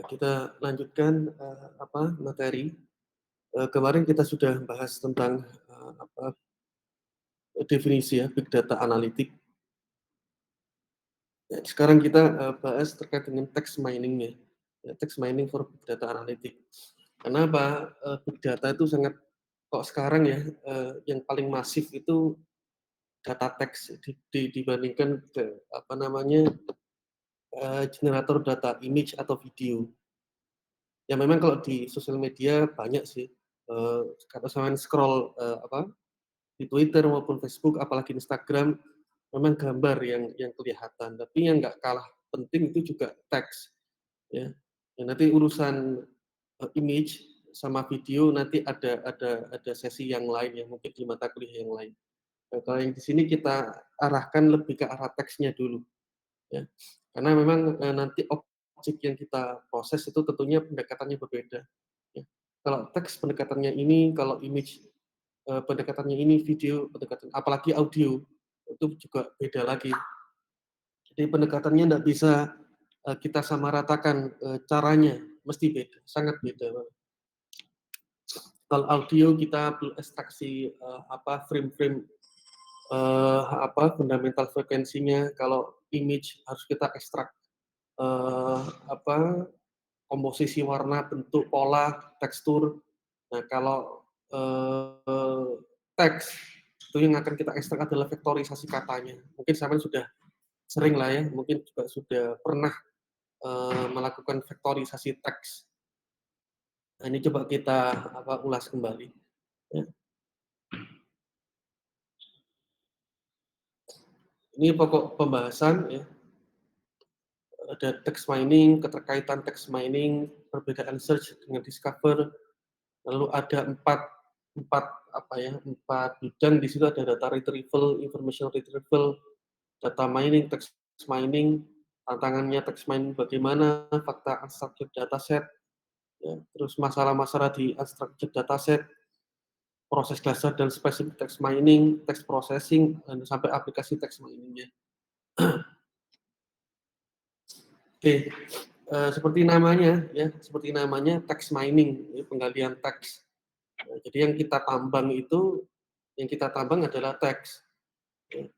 Kita lanjutkan, materi. Kemarin kita sudah bahas tentang, definisi ya, big data analytic. Ya, sekarang kita, bahas terkait dengan text mining ya, text mining for big data analytic. Kenapa, big data itu sangat kok sekarang ya, yang paling masif itu data teks dibandingkan generator data image atau video. Ya memang kalau di sosial media banyak sih, kalau misalnya scroll, di Twitter maupun Facebook, apalagi Instagram, memang gambar yang kelihatan, tapi yang nggak kalah penting itu juga teks, ya. Ya nanti urusan, image sama video nanti ada sesi yang lain ya, mungkin di mata kuliah yang lain. Nah, kalau yang di sini kita arahkan lebih ke arah teksnya dulu, ya. Karena memang, nanti objek yang kita proses itu tentunya pendekatannya berbeda, ya. Kalau teks pendekatannya ini, kalau image, pendekatannya ini, video apalagi audio, itu juga beda lagi. Jadi pendekatannya nggak bisa, kita samaratakan, caranya, mesti beda, sangat beda banget. Kalau audio kita perlu ekstraksi, frame-frame, fundamental frekuensinya, kalau image harus kita ekstrak, eee, apa, komposisi warna, bentuk, pola, tekstur. Nah kalau, teks, itu yang akan kita ekstrak adalah vektorisasi katanya. Mungkin sampean sudah sering lah ya, mungkin juga sudah pernah, melakukan vektorisasi teks. Nah ini coba kita, ulas kembali, ya. Ini pokok pembahasan ya, ada text mining, keterkaitan text mining, perbedaan search dengan discover, lalu ada empat empat bidang di situ, ada data retrieval, information retrieval, data mining, text mining, tantangannya text mining bagaimana, fakta unstructured dataset, ya, terus masalah-masalah di unstructured dataset, proses dasar dan spesifik text mining, text processing, dan sampai aplikasi text mining-nya. Oke, seperti namanya text mining, ya, penggalian teks. Jadi yang kita tambang adalah teks, ya.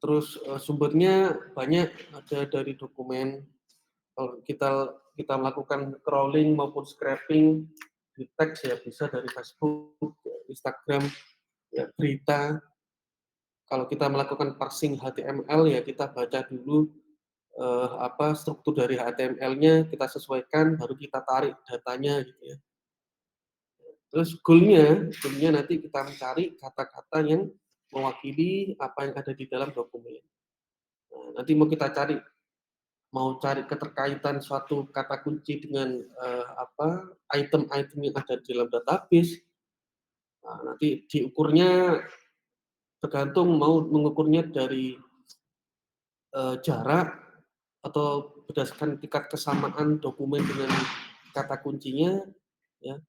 Terus, sumbernya banyak, ada dari dokumen. Kalau kita melakukan crawling maupun scraping di teks ya bisa dari Facebook, Instagram, ya berita. Kalau kita melakukan parsing HTML ya kita baca dulu, struktur dari HTML-nya, kita sesuaikan, baru kita tarik datanya gitu ya. Terus goal-nya nanti kita mencari kata-kata yang mewakili apa yang ada di dalam dokumen. Nah, nanti mau cari keterkaitan suatu kata kunci dengan, item-item yang ada di dalam database. Nah, nanti diukurnya tergantung mau mengukurnya dari, jarak atau berdasarkan tingkat kesamaan dokumen dengan kata kuncinya, ya,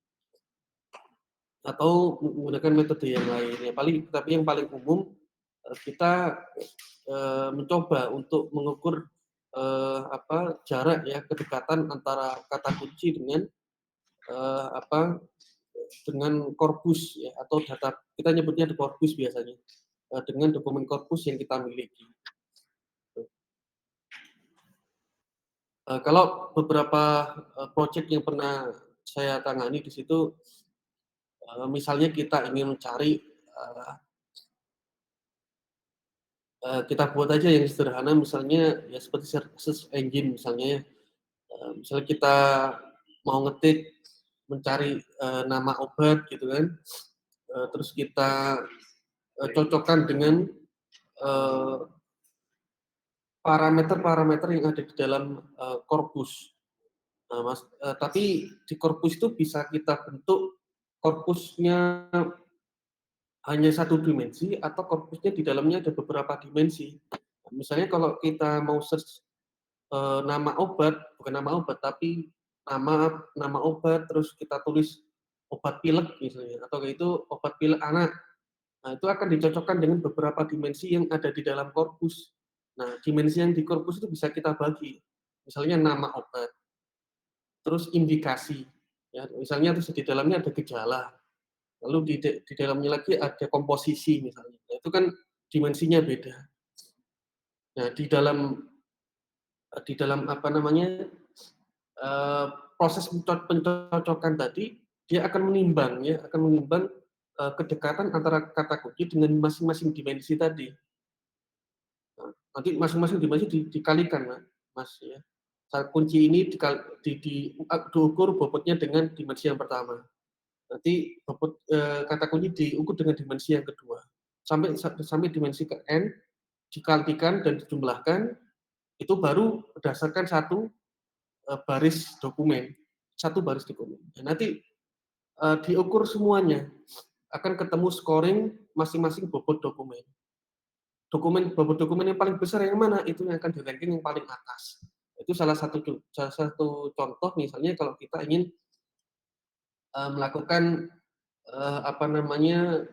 atau menggunakan metode yang lain ya, tapi yang paling umum, kita, mencoba untuk mengukur, jarak ya, kedekatan antara kata kunci dengan, eee, apa, dengan korpus ya, atau data kita nyebutnya di korpus biasanya, dengan dokumen korpus yang kita miliki. Kalau beberapa, project yang pernah saya tangani di situ, misalnya kita ingin mencari, kita buat aja yang sederhana misalnya ya seperti search engine misalnya ya, misalnya kita mau ngetik mencari, nama obat gitu kan, terus kita, cocokkan dengan, eee, parameter-parameter yang ada di dalam, korpus. Nah tapi di korpus itu bisa kita bentuk korpusnya hanya satu dimensi atau korpusnya di dalamnya ada beberapa dimensi. Misalnya kalau kita mau search, nama obat, bukan nama obat, tapi nama obat, terus kita tulis obat pilek misalnya, atau itu obat pilek anak. Nah, itu akan dicocokkan dengan beberapa dimensi yang ada di dalam korpus. Nah, dimensi yang di korpus itu bisa kita bagi. Misalnya nama obat, terus indikasi, ya, misalnya terus di dalamnya ada gejala, lalu di dalamnya lagi ada komposisi misalnya. Nah, itu kan dimensinya beda. Nah, di dalam apa namanya, eee, proses pencocokan tadi, dia akan menimbang ya, akan menimbang, kedekatan antara kata kunci dengan masing-masing dimensi tadi. Nah, nanti masing-masing dimensi dikalikan Mas, ya. Kunci ini diukur bobotnya dengan dimensi yang pertama. Nanti kata kunci diukur dengan dimensi yang kedua. Sampai dimensi ke N, dikalikan dan dijumlahkan, itu baru berdasarkan satu baris dokumen. Nah, nanti, diukur semuanya, akan ketemu scoring masing-masing bobot dokumen. Bobot dokumen yang paling besar yang mana? Itu yang akan di-ranking yang paling atas. Itu salah satu contoh misalnya kalau kita ingin, melakukan, apa namanya,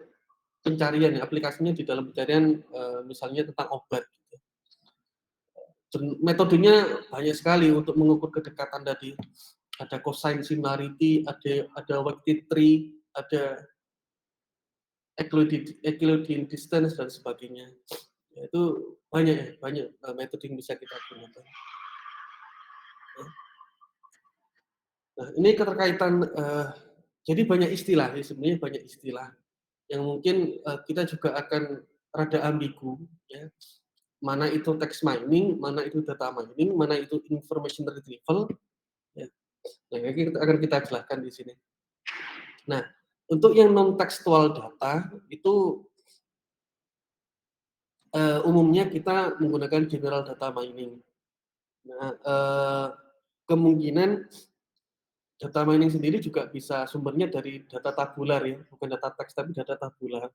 pencarian ya, aplikasinya di dalam pencarian, misalnya tentang obat gitu. Dan metodenya banyak sekali untuk mengukur kedekatan tadi. Ada cosine similarity, ada weighted tree, ada Euclidean distance dan sebagainya. Ya, itu banyak ya, banyak metode yang bisa kita gunakan. Nah, ini keterkaitan, jadi banyak istilah ya, sebenarnya banyak istilah yang mungkin, kita juga akan rada ambigu ya, mana itu text mining, mana itu data mining, mana itu information retrieval, ya. Nah, ini akan kita jelaskan di sini. Nah, untuk yang non tekstual data itu, umumnya kita menggunakan general data mining. Nah, kemungkinan data mining sendiri juga bisa sumbernya dari data tabular ya, bukan data teks tapi data tabular.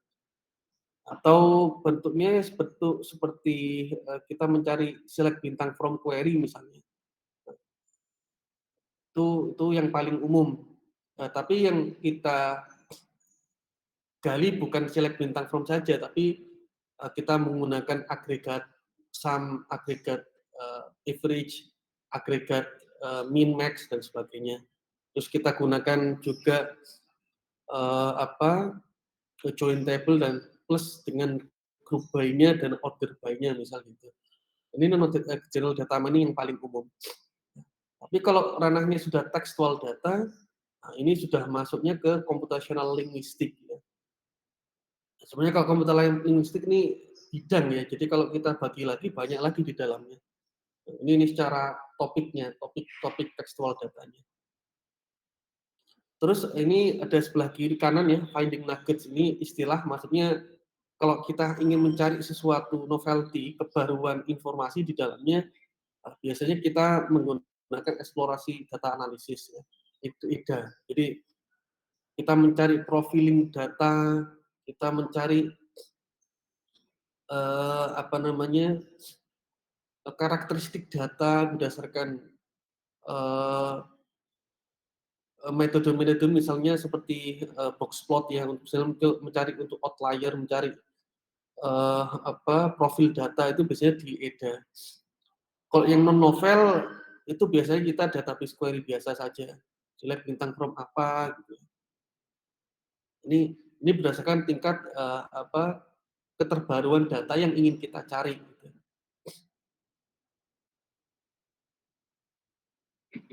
Atau bentuknya bentuk seperti, kita mencari select bintang from query misalnya. Itu yang paling umum. Tapi yang kita gali bukan select bintang from saja, tapi, kita menggunakan agregat sum, agregat, average, agregat, min, max, dan sebagainya. Terus kita gunakan juga, apa, join table dan plus dengan group by-nya dan order by-nya misal gitu. Ini general data mining yang paling umum. Tapi kalau ranahnya sudah textual data, nah ini sudah masuknya ke computational linguistic ya. Sebenarnya kalau computational linguistic ini bidang ya, jadi kalau kita bagi lagi banyak lagi di dalamnya. Ini secara topiknya, topik tekstual datanya. Terus ini ada sebelah kiri kanan ya, finding nuggets ini istilah maksudnya kalau kita ingin mencari sesuatu novelty, kebaruan informasi di dalamnya, biasanya kita menggunakan eksplorasi data analisis ya. Itu IDA. Jadi kita mencari profiling data, kita mencari apa namanya, karakteristik data berdasarkan eh, metode-metode misalnya seperti box plot ya, misalnya untuk mencari untuk outlier, mencari apa profil data itu biasanya di EDA. Kalau yang non novel itu biasanya kita database query biasa saja. Select bintang from apa gitu. Ini berdasarkan tingkat apa keterbaruan data yang ingin kita cari gitu.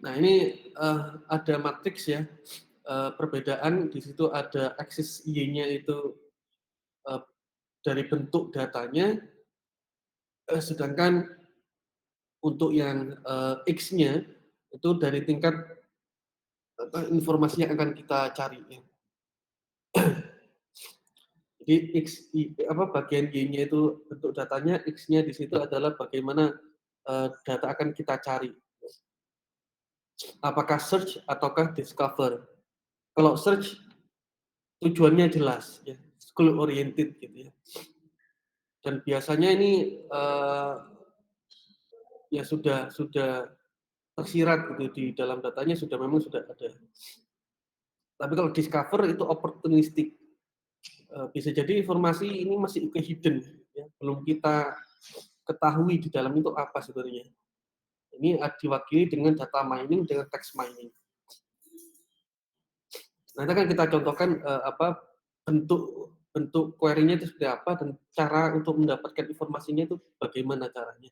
Nah, ini ada matriks ya. Perbedaan di situ ada aksis Y-nya itu eh, dari bentuk datanya, sedangkan untuk yang X-nya itu dari tingkat informasi yang akan kita cari ya. Jadi bagian Y-nya itu bentuk datanya, X-nya di situ adalah bagaimana data akan kita cari. Apakah search ataukah discover. Kalau search tujuannya jelas ya, goal oriented gitu ya. Dan biasanya ini ya sudah tersirat gitu di dalam datanya memang sudah ada. Tapi kalau discover itu opportunistic. Bisa jadi informasi ini masih hidden, ya, belum kita ketahui di dalam itu apa sebenarnya. Ini diwakili dengan data mining dengan text mining. Nanti kan kita contohkan bentuk bentuk query-nya itu seperti apa dan cara untuk mendapatkan informasinya itu bagaimana caranya.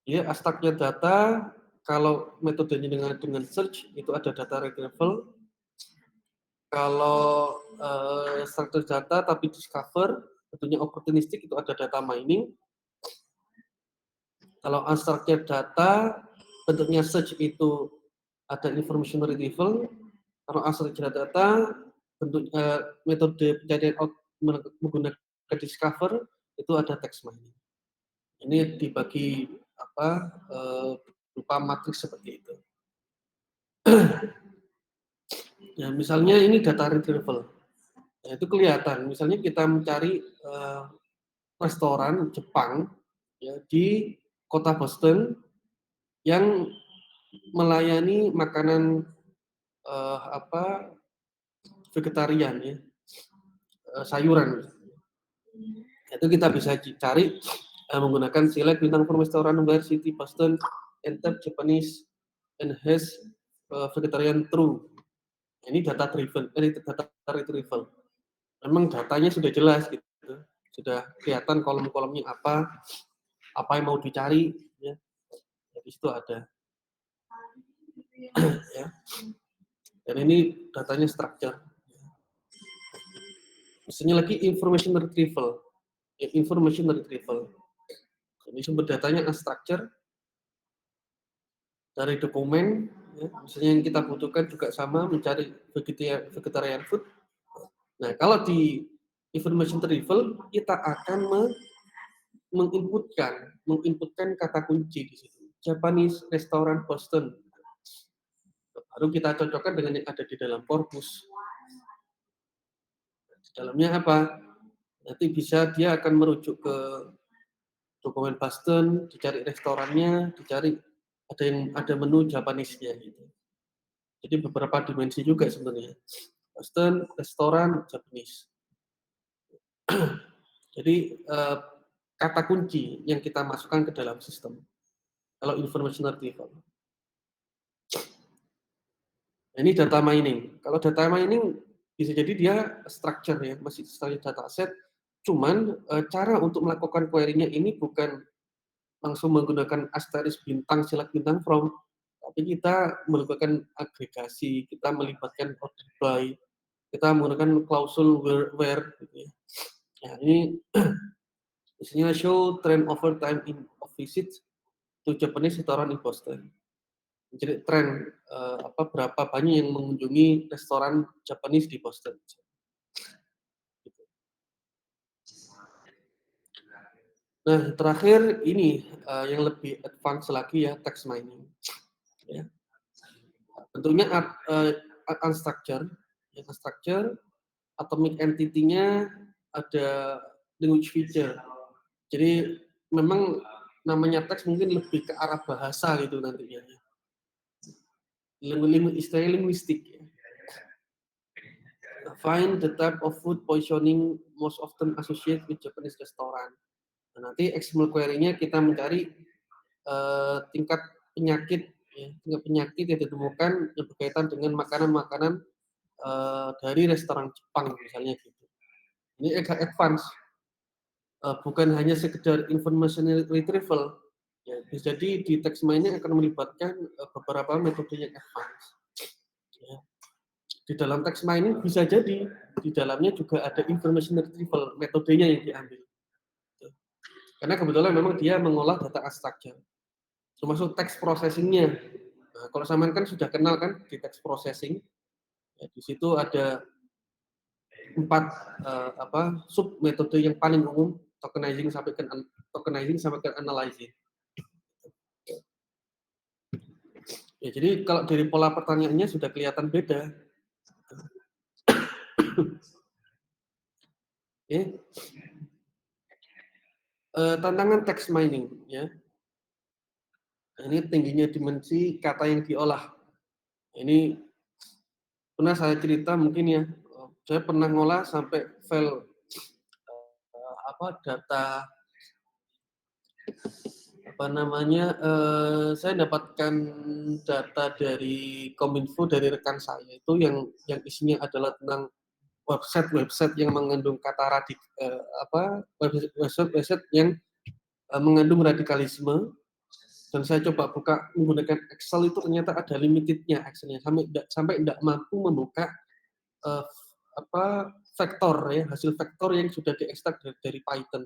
Ya, abstraknya data, kalau metodenya dengan search itu ada data retrieval. Kalau structure data tapi discover, tentunya opportunistic itu ada data mining. Kalau unstructured data, bentuknya search itu ada information retrieval. Kalau unstructured data, bentuk metode pencarian menggunakan discover itu ada text mining. Ini dibagi berupa matriks seperti itu. Ya, misalnya ini data retrieval. Nah, itu kelihatan. Misalnya kita mencari restoran Jepang ya, di kota Boston yang melayani makanan vegetarian ya, sayuran. Itu kita bisa cari menggunakan select bintang from restoran where city Boston enter Japanese and has vegetarian true. Ini data driven, ini data retrieval. Memang datanya sudah jelas gitu, sudah kelihatan kolom-kolomnya apa yang mau dicari, ya. Di situ ada. Ya. Dan ini datanya structure. Misalnya lagi information retrieval. Ya, information retrieval. Ini sumber datanya unstructured dari dokumen. Ya. Misalnya yang kita butuhkan juga sama, mencari vegetarian food. Nah, kalau di information retrieval, kita akan menginputkan kata kunci di situ. Japanese restaurant Boston. Baru kita cocokkan dengan yang ada di dalam korpus. Di dalamnya apa? Nanti bisa dia akan merujuk ke dokumen Boston, dicari restorannya, dicari ada menu Japanese-nya gitu. Jadi beberapa dimensi juga sebenarnya. Boston, restoran, Japanese. Jadi kata kunci yang kita masukkan ke dalam sistem. Kalau information retrieval. Nah, ini data mining. Kalau data mining bisa jadi dia structure ya, masih structure data set. Cuman cara untuk melakukan query-nya ini bukan langsung menggunakan asterisk bintang select bintang from, tapi kita melakukan agregasi, kita melibatkan order by, kita menggunakan klausul where gitu ya. Nah, ini isinya show trend over time of visit to Japanese restoran in Boston. Jadi tren berapa banyak yang mengunjungi restoran Japanese di Boston. Nah, terakhir ini yang lebih advance lagi ya, text mining. Ya. Bentuknya unstructured, ya, unstructured, atomic entity-nya ada language feature. Jadi memang namanya teks mungkin lebih ke arah bahasa gitu nantinya. Istilahnya linguistik. Ya. Find the type of food poisoning most often associated with Japanese restaurant. Nah, nanti XML query-nya kita mencari tingkat penyakit, ya, tingkat penyakit yang ditemukan yang berkaitan dengan makanan-makanan dari restoran Jepang misalnya gitu. Ini agak advance, bukan hanya sekedar information retrieval. Ya, bisa jadi di text mining akan melibatkan beberapa metode yang advance. Ya. Di dalam text mining bisa jadi di dalamnya juga ada information retrieval, metodenya yang diambil. Karena kebetulan memang dia mengolah data unstructured, termasuk text processing-nya. Nah, kalau Saman kan sudah kenal kan di text processing, ya, di situ ada 4 sub metode yang paling umum, tokenizing sampai ke analyzing. Ya, jadi kalau dari pola pertanyaannya sudah kelihatan beda. Ya. Tantangan text mining, ya. Ini tingginya dimensi kata yang diolah. Ini pernah saya cerita mungkin ya, Saya pernah ngolah sampai file data saya dapatkan data dari Kominfo dari rekan saya itu yang isinya adalah tentang website yang mengandung kata website yang mengandung radikalisme, dan saya coba buka menggunakan Excel itu ternyata ada limitednya Excelnya sampai tidak mampu membuka uh, vektor ya, hasil vektor yang sudah diekstrak dari Python.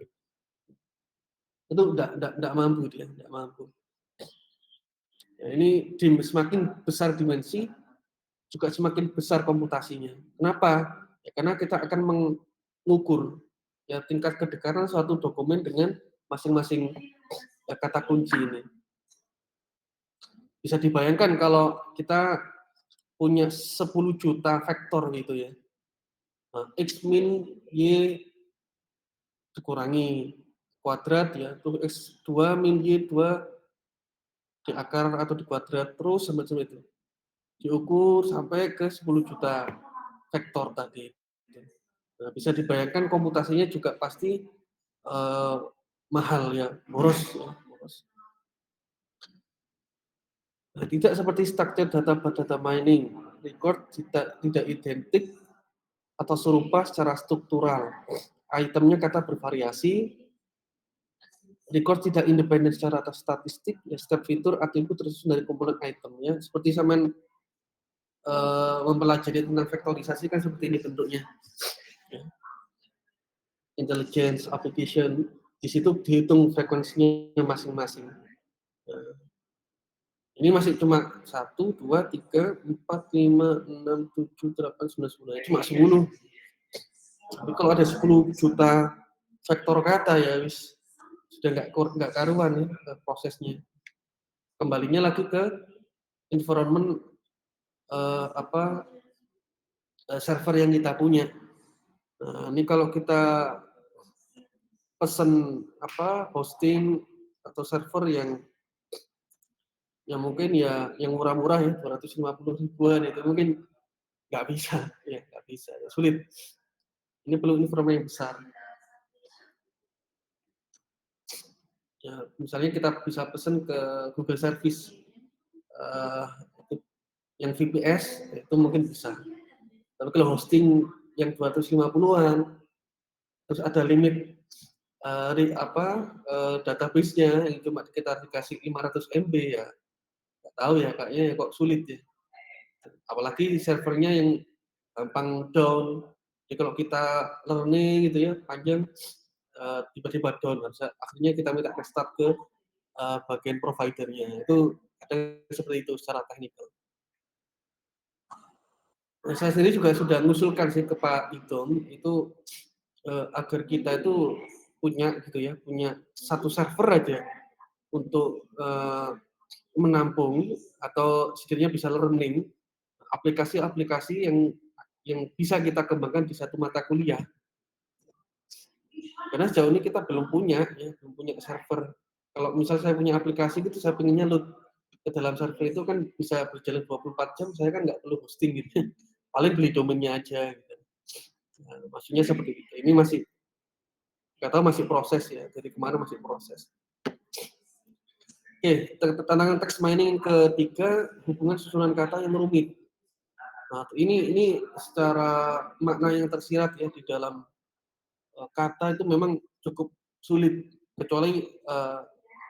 Itu tidak mampu dia, tidak mampu. Ya, ini semakin besar dimensi, juga semakin besar komputasinya. Kenapa? Ya, karena kita akan mengukur ya tingkat kedekatan suatu dokumen dengan masing-masing kata kunci ini. Bisa dibayangkan kalau kita punya 10 juta vektor gitu ya. Nah, X min Y dikurangi kuadrat ya, terus X2 min Y2 di akar atau di kuadrat, terus semacam itu. Diukur sampai ke 10 juta vektor tadi. Nah, bisa dibayangkan komputasinya juga pasti mahal ya, boros. Ya, boros. Nah, tidak seperti structured data mining, record tidak identik atau serupa secara struktural. Itemnya kata bervariasi, record tidak independen secara statistik, ya, setiap fitur atribut tersusun dari komponen itemnya. Seperti sama mempelajari tentang vektorisasi kan seperti ini bentuknya. Ya. Intelligence, application, di situ dihitung frekuensinya masing-masing. Nah, ini masih cuma 1, 2, 3, 4, 5, 6, 7, 8, 9, 10. Cuma 10. Tapi kalau ada 10 juta vektor kata ya wis sudah nggak karuan ya prosesnya. Kembalinya lagi ke environment server yang kita punya. Nah, ini kalau kita pesen hosting atau server yang mungkin ya yang murah-murah ya 250 ribuan itu mungkin nggak bisa ya, nggak bisa ya, sulit. Ini perlu environment yang besar. Ya, misalnya kita bisa pesen ke Google Service yang VPS itu mungkin bisa. Tapi kalau hosting yang 250-an terus ada limit database-nya yang cuma kita dikasih 500 MB ya nggak tahu ya, kayaknya ya kok sulit ya. Apalagi servernya yang gampang down. Jadi kalau kita learning gitu ya panjang tiba-tiba down, akhirnya kita minta restart ke bagian providernya. Itu kadang seperti itu secara teknikal. Nah, saya sendiri juga sudah mengusulkan sih ke Pak Idom itu agar kita itu punya gitu ya, punya satu server aja untuk menampung atau setidaknya bisa learning aplikasi-aplikasi yang bisa kita kembangkan di satu mata kuliah. Karena sejauh ini kita belum punya server. Kalau misal saya punya aplikasi gitu, saya pengennya load ke dalam server itu kan bisa berjalan 24 jam, saya kan nggak perlu hosting gitu. Paling beli domainnya aja gitu. Nah, maksudnya seperti itu. Ini masih nggak tahu, masih proses ya. Dari kemarin masih proses. Oke, tantangan text mining yang ketiga, hubungan susunan kata yang rumit. Nah, ini secara makna yang tersirat ya di dalam kata itu memang cukup sulit, kecuali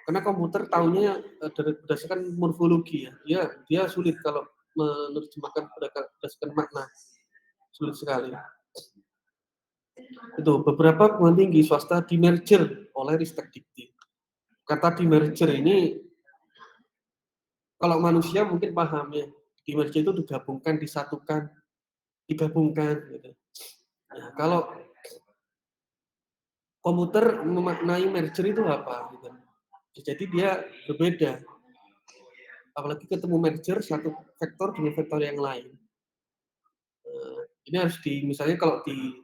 karena komputer tahunya berdasarkan morfologi ya. Dia sulit kalau menerjemahkan berdasarkan makna, sulit sekali. Itu beberapa perguruan tinggi swasta di-merger oleh Ristek Dikti. Kata di-merger ini kalau manusia mungkin paham ya, di-merger itu digabungkan, disatukan, digabungkan gitu. Nah, kalau komputer memaknai merger itu apa gitu. Jadi dia berbeda. Apalagi ketemu merger satu vektor dengan vektor yang lain. Ini harus misalnya kalau di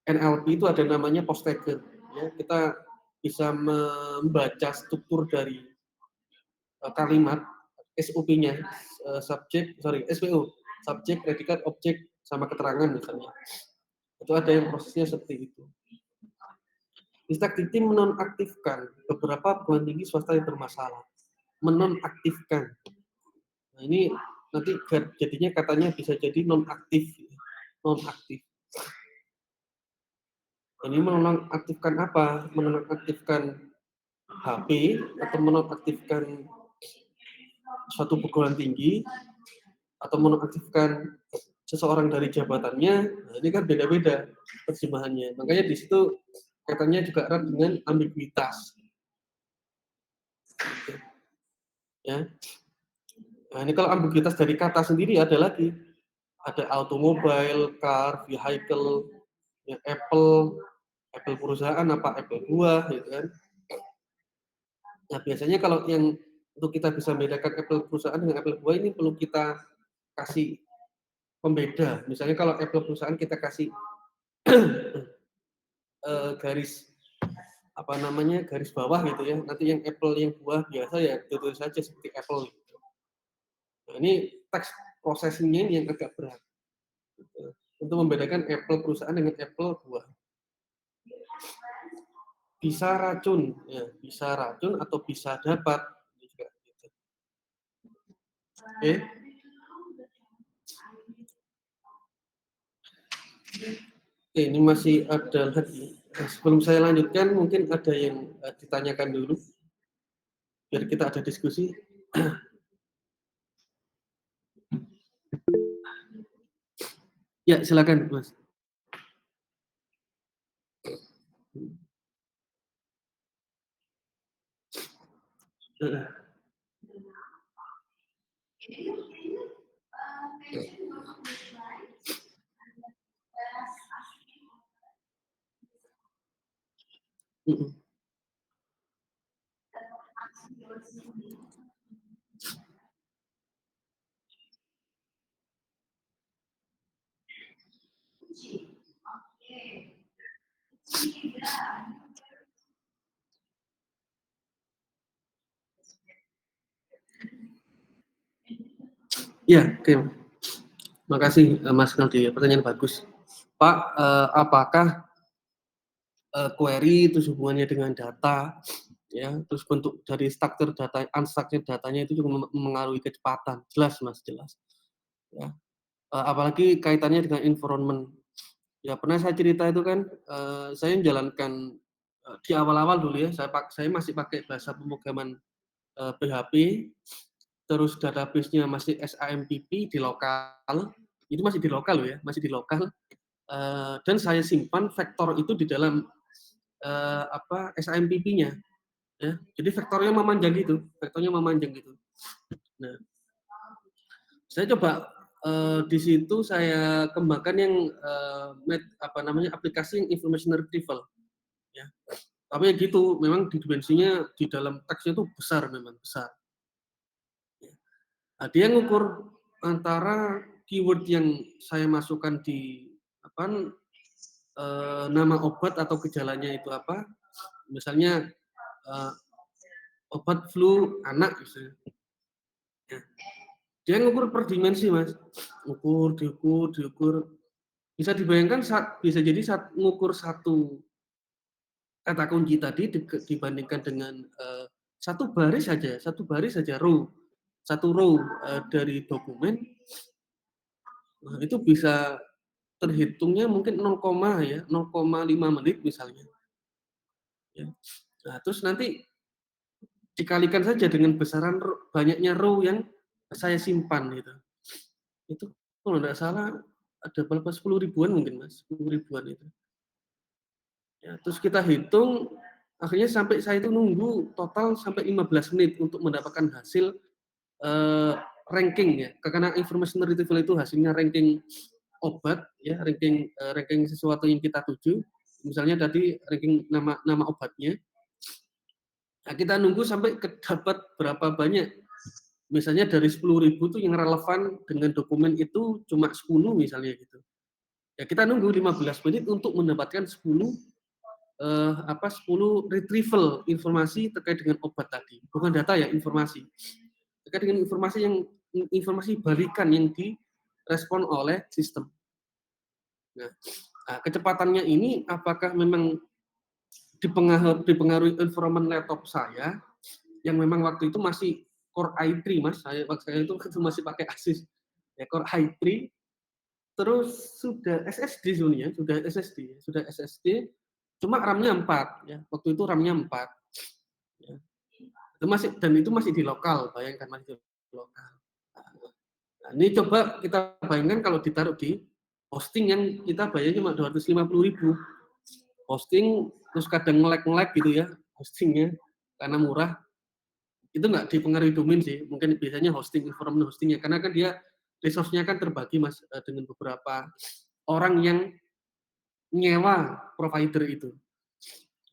NLP itu ada namanya post-tagged. Ya, kita bisa membaca struktur dari kalimat SOP-nya, SPO, subjek, predikat, objek, sama keterangan misalnya. Itu ada yang prosesnya seperti itu. Ristek Dikti menonaktifkan beberapa perguruan tinggi swasta yang bermasalah. Menonaktifkan. Nah, ini nanti jadinya katanya bisa jadi nonaktif. Nonaktif. Ini menonaktifkan apa? Menonaktifkan HP atau menonaktifkan suatu perguruan tinggi atau menonaktifkan seseorang dari jabatannya. Nah, ini kan beda-beda terjemahannya. Makanya di situ katanya juga erat dengan ambiguitas. Ya. Nah, ini kalau ambiguitas dari kata sendiri ada lagi. Ada automobile, car, vehicle, ya, Apple perusahaan apa Apple buah gitu kan. Nah, biasanya kalau yang untuk kita bisa membedakan Apple perusahaan dengan Apple buah ini perlu kita kasih pembeda. Misalnya kalau Apple perusahaan kita kasih garis apa namanya garis bawah gitu ya. Nanti yang Apple yang buah biasa ya tulis saja seperti Apple. Gitu. Nah, ini teks prosesnya ini yang agak berat. Gitu. Untuk membedakan Apple perusahaan dengan Apple buah. Bisa racun, ya, bisa racun atau bisa dapat. Gitu. Oke. Oke, ini masih ada lagi. Sebelum saya lanjutkan, mungkin ada yang ditanyakan dulu, biar kita ada diskusi. Ya, silakan, Mas. Ya, oke. Makasih Mas Naldi, pertanyaan bagus. Pak, apakah query itu hubungannya dengan data, ya, terus bentuk dari struktur data, unstructured datanya itu juga mengaruhi kecepatan. Jelas, Mas, jelas. Ya. Apalagi kaitannya dengan environment. Ya, pernah saya cerita itu kan, saya menjalankan di awal-awal dulu ya, saya masih pakai bahasa pemrograman PHP, terus database-nya masih SAMPP di lokal, itu masih di lokal loh ya, masih di lokal. Dan saya simpan vektor itu di dalam SAMPP-nya. Ya. Jadi vektornya memanjang gitu. Nah, saya coba di situ saya kembangkan yang aplikasi yang information retrieval. Ya. Tapi ya gitu, memang dimensinya di dalam teksnya itu besar memang besar. Ya. Nah, dia ngukur antara keyword yang saya masukkan di nama obat atau gejalanya itu apa. Misalnya obat flu anak misalnya. Ya. Dia ngukur per dimensi, Mas. Diukur. Bisa dibayangkan bisa jadi ngukur satu kata kunci tadi dibandingkan dengan satu baris saja row dari dokumen, itu bisa terhitungnya mungkin 0,5 menit misalnya. Ya. Nah, terus nanti dikalikan saja dengan besaran banyaknya row yang saya simpan gitu. Itu kalau tidak salah ada berapa 10 ribuan mungkin Mas, 10 ribuan itu. Ya, terus kita hitung akhirnya sampai saya itu nunggu total sampai 15 menit untuk mendapatkan hasil ranking ya. Karena information retrieval itu hasilnya ranking obat ya, ranking sesuatu yang kita tuju. Misalnya tadi ranking nama obatnya. Nah, kita nunggu sampai dapat berapa banyak. Misalnya dari 10.000 itu yang relevan dengan dokumen itu cuma 10 misalnya gitu. Ya kita nunggu 15 menit untuk mendapatkan 10 retrieval informasi terkait dengan obat tadi. Bukan data ya, informasi. Terkait dengan informasi balikan yang direspon oleh sistem. Nah, kecepatannya ini apakah memang dipengaruhi environment laptop saya yang memang waktu itu masih Core i3 Mas, waktu saya itu masih pakai Asus ya Core i3, terus sudah SSD sebenarnya, sudah SSD, cuma RAM-nya 4 ya, waktu itu RAM-nya 4 ya. Itu masih di lokal, bayangkan masih di lokal. Nah, ini coba kita bayangkan kalau ditaruh di hosting yang kita bayar cuma 250.000. Hosting terus kadang nge-lag gitu ya hostingnya karena murah, itu nggak dipengaruhi domain sih, mungkin biasanya environment hostingnya, karena kan dia resource-nya kan terbagi Mas, dengan beberapa orang yang nyewa provider itu.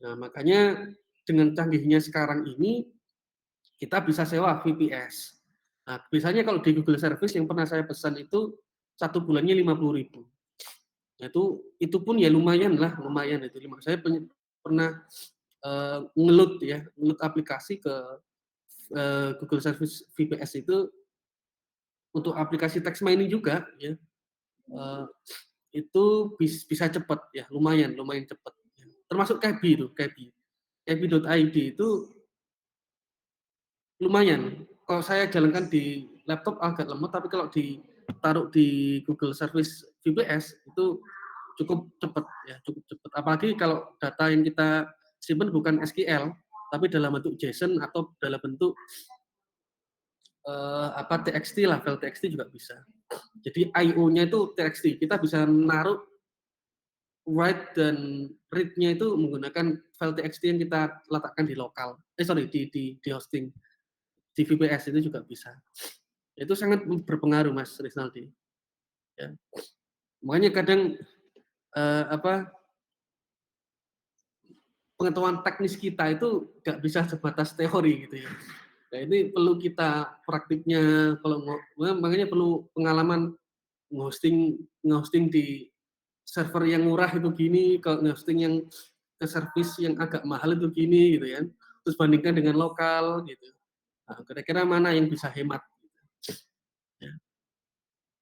Nah, makanya dengan canggihnya sekarang ini kita bisa sewa VPS. Nah, biasanya kalau di Google Service yang pernah saya pesan itu 1 bulannya 50.000. Nah, itu pun ya lumayan lah, lumayan itu. Saya pernah ngeload aplikasi ke Google Service VPS itu untuk aplikasi text mining juga ya. Eh, itu bisa cepat ya, lumayan cepat. Termasuk Kebi itu, Kebi.id itu lumayan. Kalau saya jalankan di laptop agak lemot, tapi kalau ditaruh di Google Service VPS itu cukup cepat ya, cukup cepat. Apalagi kalau data yang kita simpan bukan SQL, tapi dalam bentuk JSON atau dalam bentuk TXT lah, file TXT juga bisa. Jadi I/O-nya itu TXT. Kita bisa menaruh write dan read-nya itu menggunakan file TXT yang kita letakkan di lokal. Di hosting. Di VPS itu juga bisa. Itu sangat berpengaruh Mas Rizaldi. Ya. Makanya kadang pengetahuan teknis kita itu nggak bisa sebatas teori gitu ya. Nah, ini perlu kita praktiknya, kalau makanya perlu pengalaman nge-hosting di server yang murah itu gini, kalau nge-hosting yang ke service yang agak mahal itu gini gitu ya. Terus bandingkan dengan lokal gitu. Nah, kira-kira mana yang bisa hemat gitu. Ya.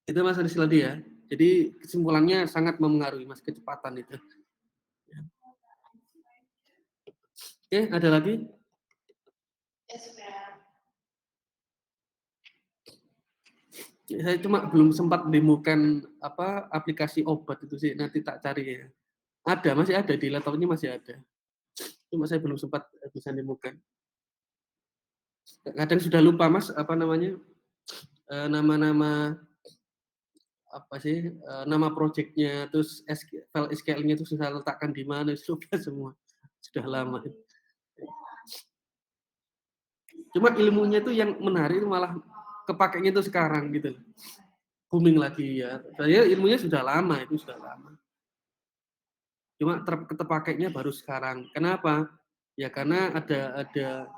Itu Mas Rizaldi ya. Jadi kesimpulannya sangat mempengaruhi Mas kecepatan itu. Ya. Oke, ada lagi? Saya cuma belum sempat menemukan aplikasi obat itu sih, nanti tak cari ya. Ada, masih ada di laptop ini masih ada. Cuma saya belum sempat bisa menemukan. Kadang sudah lupa Mas apa namanya nama-nama apa sih nama projectnya, terus file SQL-nya itu sudah letakkan di mana, sudah semua sudah lama. Cuma ilmunya itu yang menarik malah kepakainya itu sekarang gitu, booming lagi ya. Saya ilmunya sudah lama, itu sudah lama. Cuma terpakainya baru sekarang. Kenapa? Ya karena ada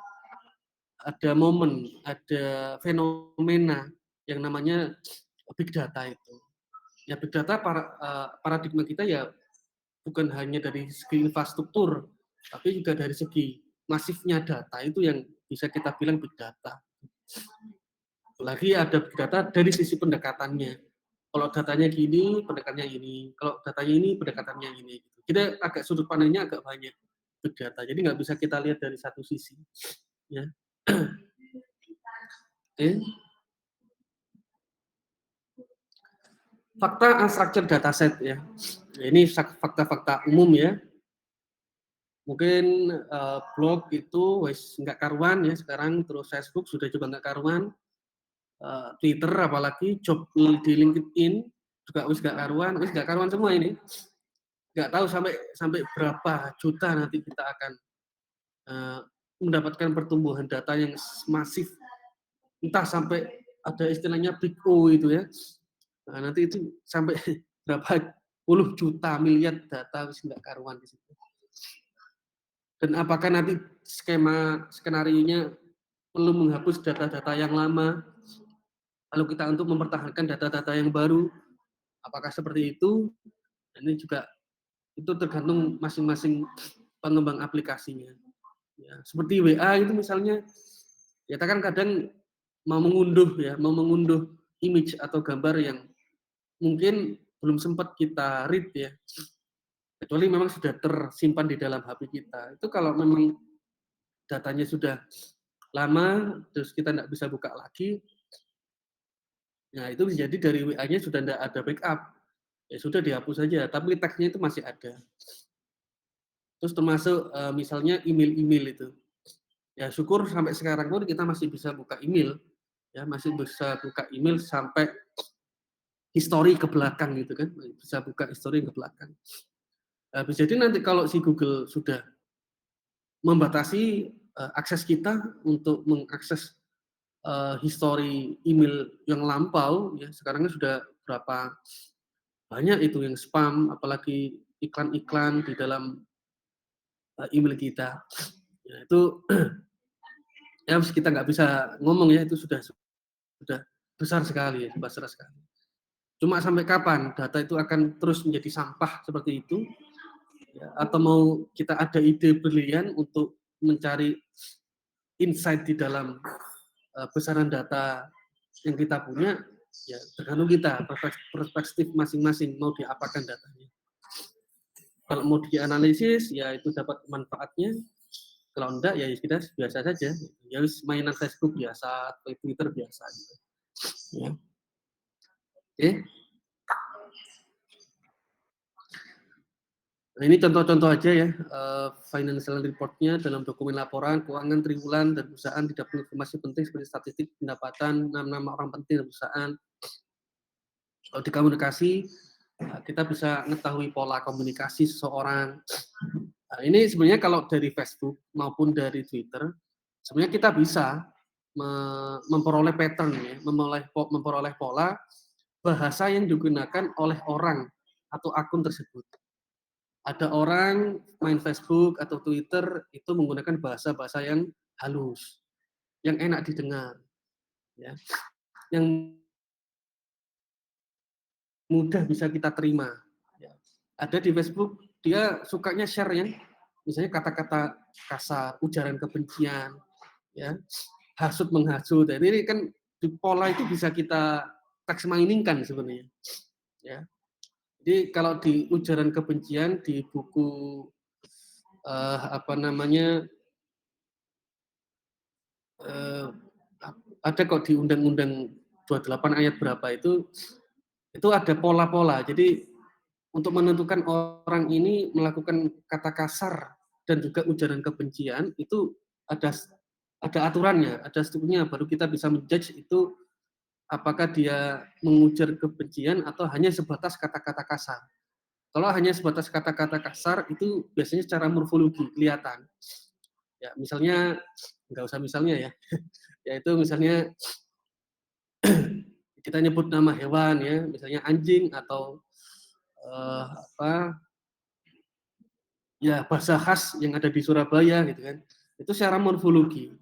momen, ada fenomena yang namanya big data itu. Ya big data paradigma kita ya bukan hanya dari segi infrastruktur, tapi juga dari segi masifnya data itu yang bisa kita bilang big data. Lagi ada big data dari sisi pendekatannya. Kalau datanya gini, pendekatannya ini. Kalau datanya ini, pendekatannya ini. Kita agak sudut pandangnya agak banyak big data. Jadi nggak bisa kita lihat dari satu sisi. Ya. Oke. Fakta unstructured dataset ya. Ini fakta-fakta umum ya. Mungkin blog itu wes nggak karuan ya sekarang, terus Facebook sudah juga nggak karuan, Twitter apalagi, job di LinkedIn juga wes nggak karuan semua ini. Nggak tahu sampai berapa juta nanti kita akan mendapatkan pertumbuhan data yang masif, entah sampai ada istilahnya big O itu ya. Nah, nanti itu sampai berapa puluh juta miliar data wes nggak karuan di situ. Dan apakah nanti skenario-nya perlu menghapus data-data yang lama, lalu kita untuk mempertahankan data-data yang baru, apakah seperti itu? Ini juga itu tergantung masing-masing pengembang aplikasinya. Ya, seperti WA itu misalnya, kita kan kadang mau mengunduh image atau gambar yang mungkin belum sempat kita read ya, kecuali memang sudah tersimpan di dalam HP kita. Itu kalau memang datanya sudah lama, terus kita nggak bisa buka lagi, nah itu bisa jadi dari WA-nya sudah nggak ada backup. Ya sudah dihapus saja, tapi teksnya itu masih ada. Terus termasuk misalnya email-email itu. Ya syukur sampai sekarang pun kita masih bisa buka email, ya masih bisa buka email sampai histori ke belakang gitu kan, bisa buka histori ke belakang. Bisa jadi nanti kalau si Google sudah membatasi akses kita untuk mengakses histori email yang lampau, ya sekarang sudah berapa banyak itu yang spam, apalagi iklan-iklan di dalam email kita. Ya, itu ya kita nggak bisa ngomong ya, itu sudah besar sekali, ya, besar sekali. Cuma sampai kapan data itu akan terus menjadi sampah seperti itu, ya, atau mau kita ada ide brilian untuk mencari insight di dalam besaran data yang kita punya, ya tergantung kita, perspektif masing-masing mau diapakan datanya. Kalau mau dianalisis, ya itu dapat manfaatnya. Kalau enggak, ya kita biasa saja. Ya mainan Facebook biasa, Twitter biasa. Gitu. Ya. Oke. Nah, ini contoh-contoh aja ya, financial report-nya dalam dokumen laporan keuangan triwulan dan perusahaan tidak perlu informasi penting seperti statistik pendapatan, nama-nama orang penting dari perusahaan. Kalau di komunikasi, kita bisa mengetahui pola komunikasi seseorang. Nah, ini sebenarnya kalau dari Facebook maupun dari Twitter, sebenarnya kita bisa memperoleh pattern ya, memperoleh pola bahasa yang digunakan oleh orang atau akun tersebut. Ada orang main Facebook atau Twitter itu menggunakan bahasa-bahasa yang halus, yang enak didengar, ya, yang mudah bisa kita terima. Ya. Ada di Facebook dia sukanya share yang misalnya kata-kata kasar, ujaran kebencian, ya, hasut menghasut. Jadi ini kan di pola itu bisa kita teks mining kan sebenarnya, ya. Jadi kalau di ujaran kebencian di buku apa namanya eh, ada kok di Undang-Undang 28 ayat berapa itu ada pola-pola. Jadi untuk menentukan orang ini melakukan kata kasar dan juga ujaran kebencian itu ada ada aturannya, ada strukturnya baru kita bisa menjudge itu apakah dia mengujar kebencian atau hanya sebatas kata-kata kasar. Kalau hanya sebatas kata-kata kasar itu biasanya secara morfologi kelihatan. Ya, misalnya nggak usah misalnya ya. Yaitu misalnya kita nyebut nama hewan ya, misalnya anjing atau apa ya bahasa khas yang ada di Surabaya gitu kan. Itu secara morfologi.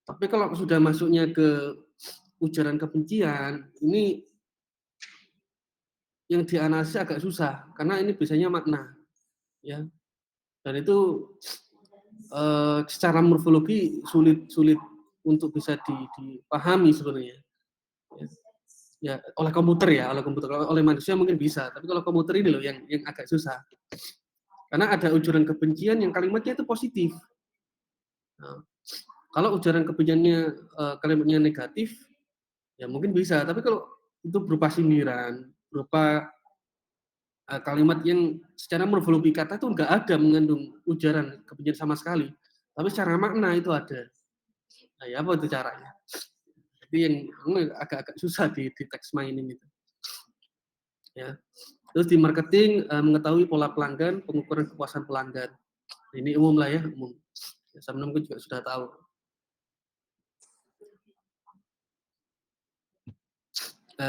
Tapi kalau sudah masuknya ke ujaran kebencian, ini yang dianalisis agak susah karena ini biasanya makna ya. Dan itu secara morfologi sulit sulit untuk bisa dipahami sebenarnya. Ya. Ya, oleh komputer ya, oleh komputer. Kalau oleh manusia mungkin bisa, tapi kalau komputer ini loh yang agak susah. Karena ada ujaran kebencian yang kalimatnya itu positif. Nah, kalau ujaran kebenciannya kalimatnya negatif, ya mungkin bisa. Tapi kalau itu berupa sindiran, berupa kalimat yang secara morfologi kata itu nggak ada mengandung ujaran kebencian sama sekali. Tapi secara makna itu ada. Nah, ya apa itu caranya? Jadi yang agak-agak susah di text mining itu. Ya. Terus di marketing mengetahui pola pelanggan, pengukuran kepuasan pelanggan. Ini umum lah ya, umum. Ya, saya mungkin juga sudah tahu.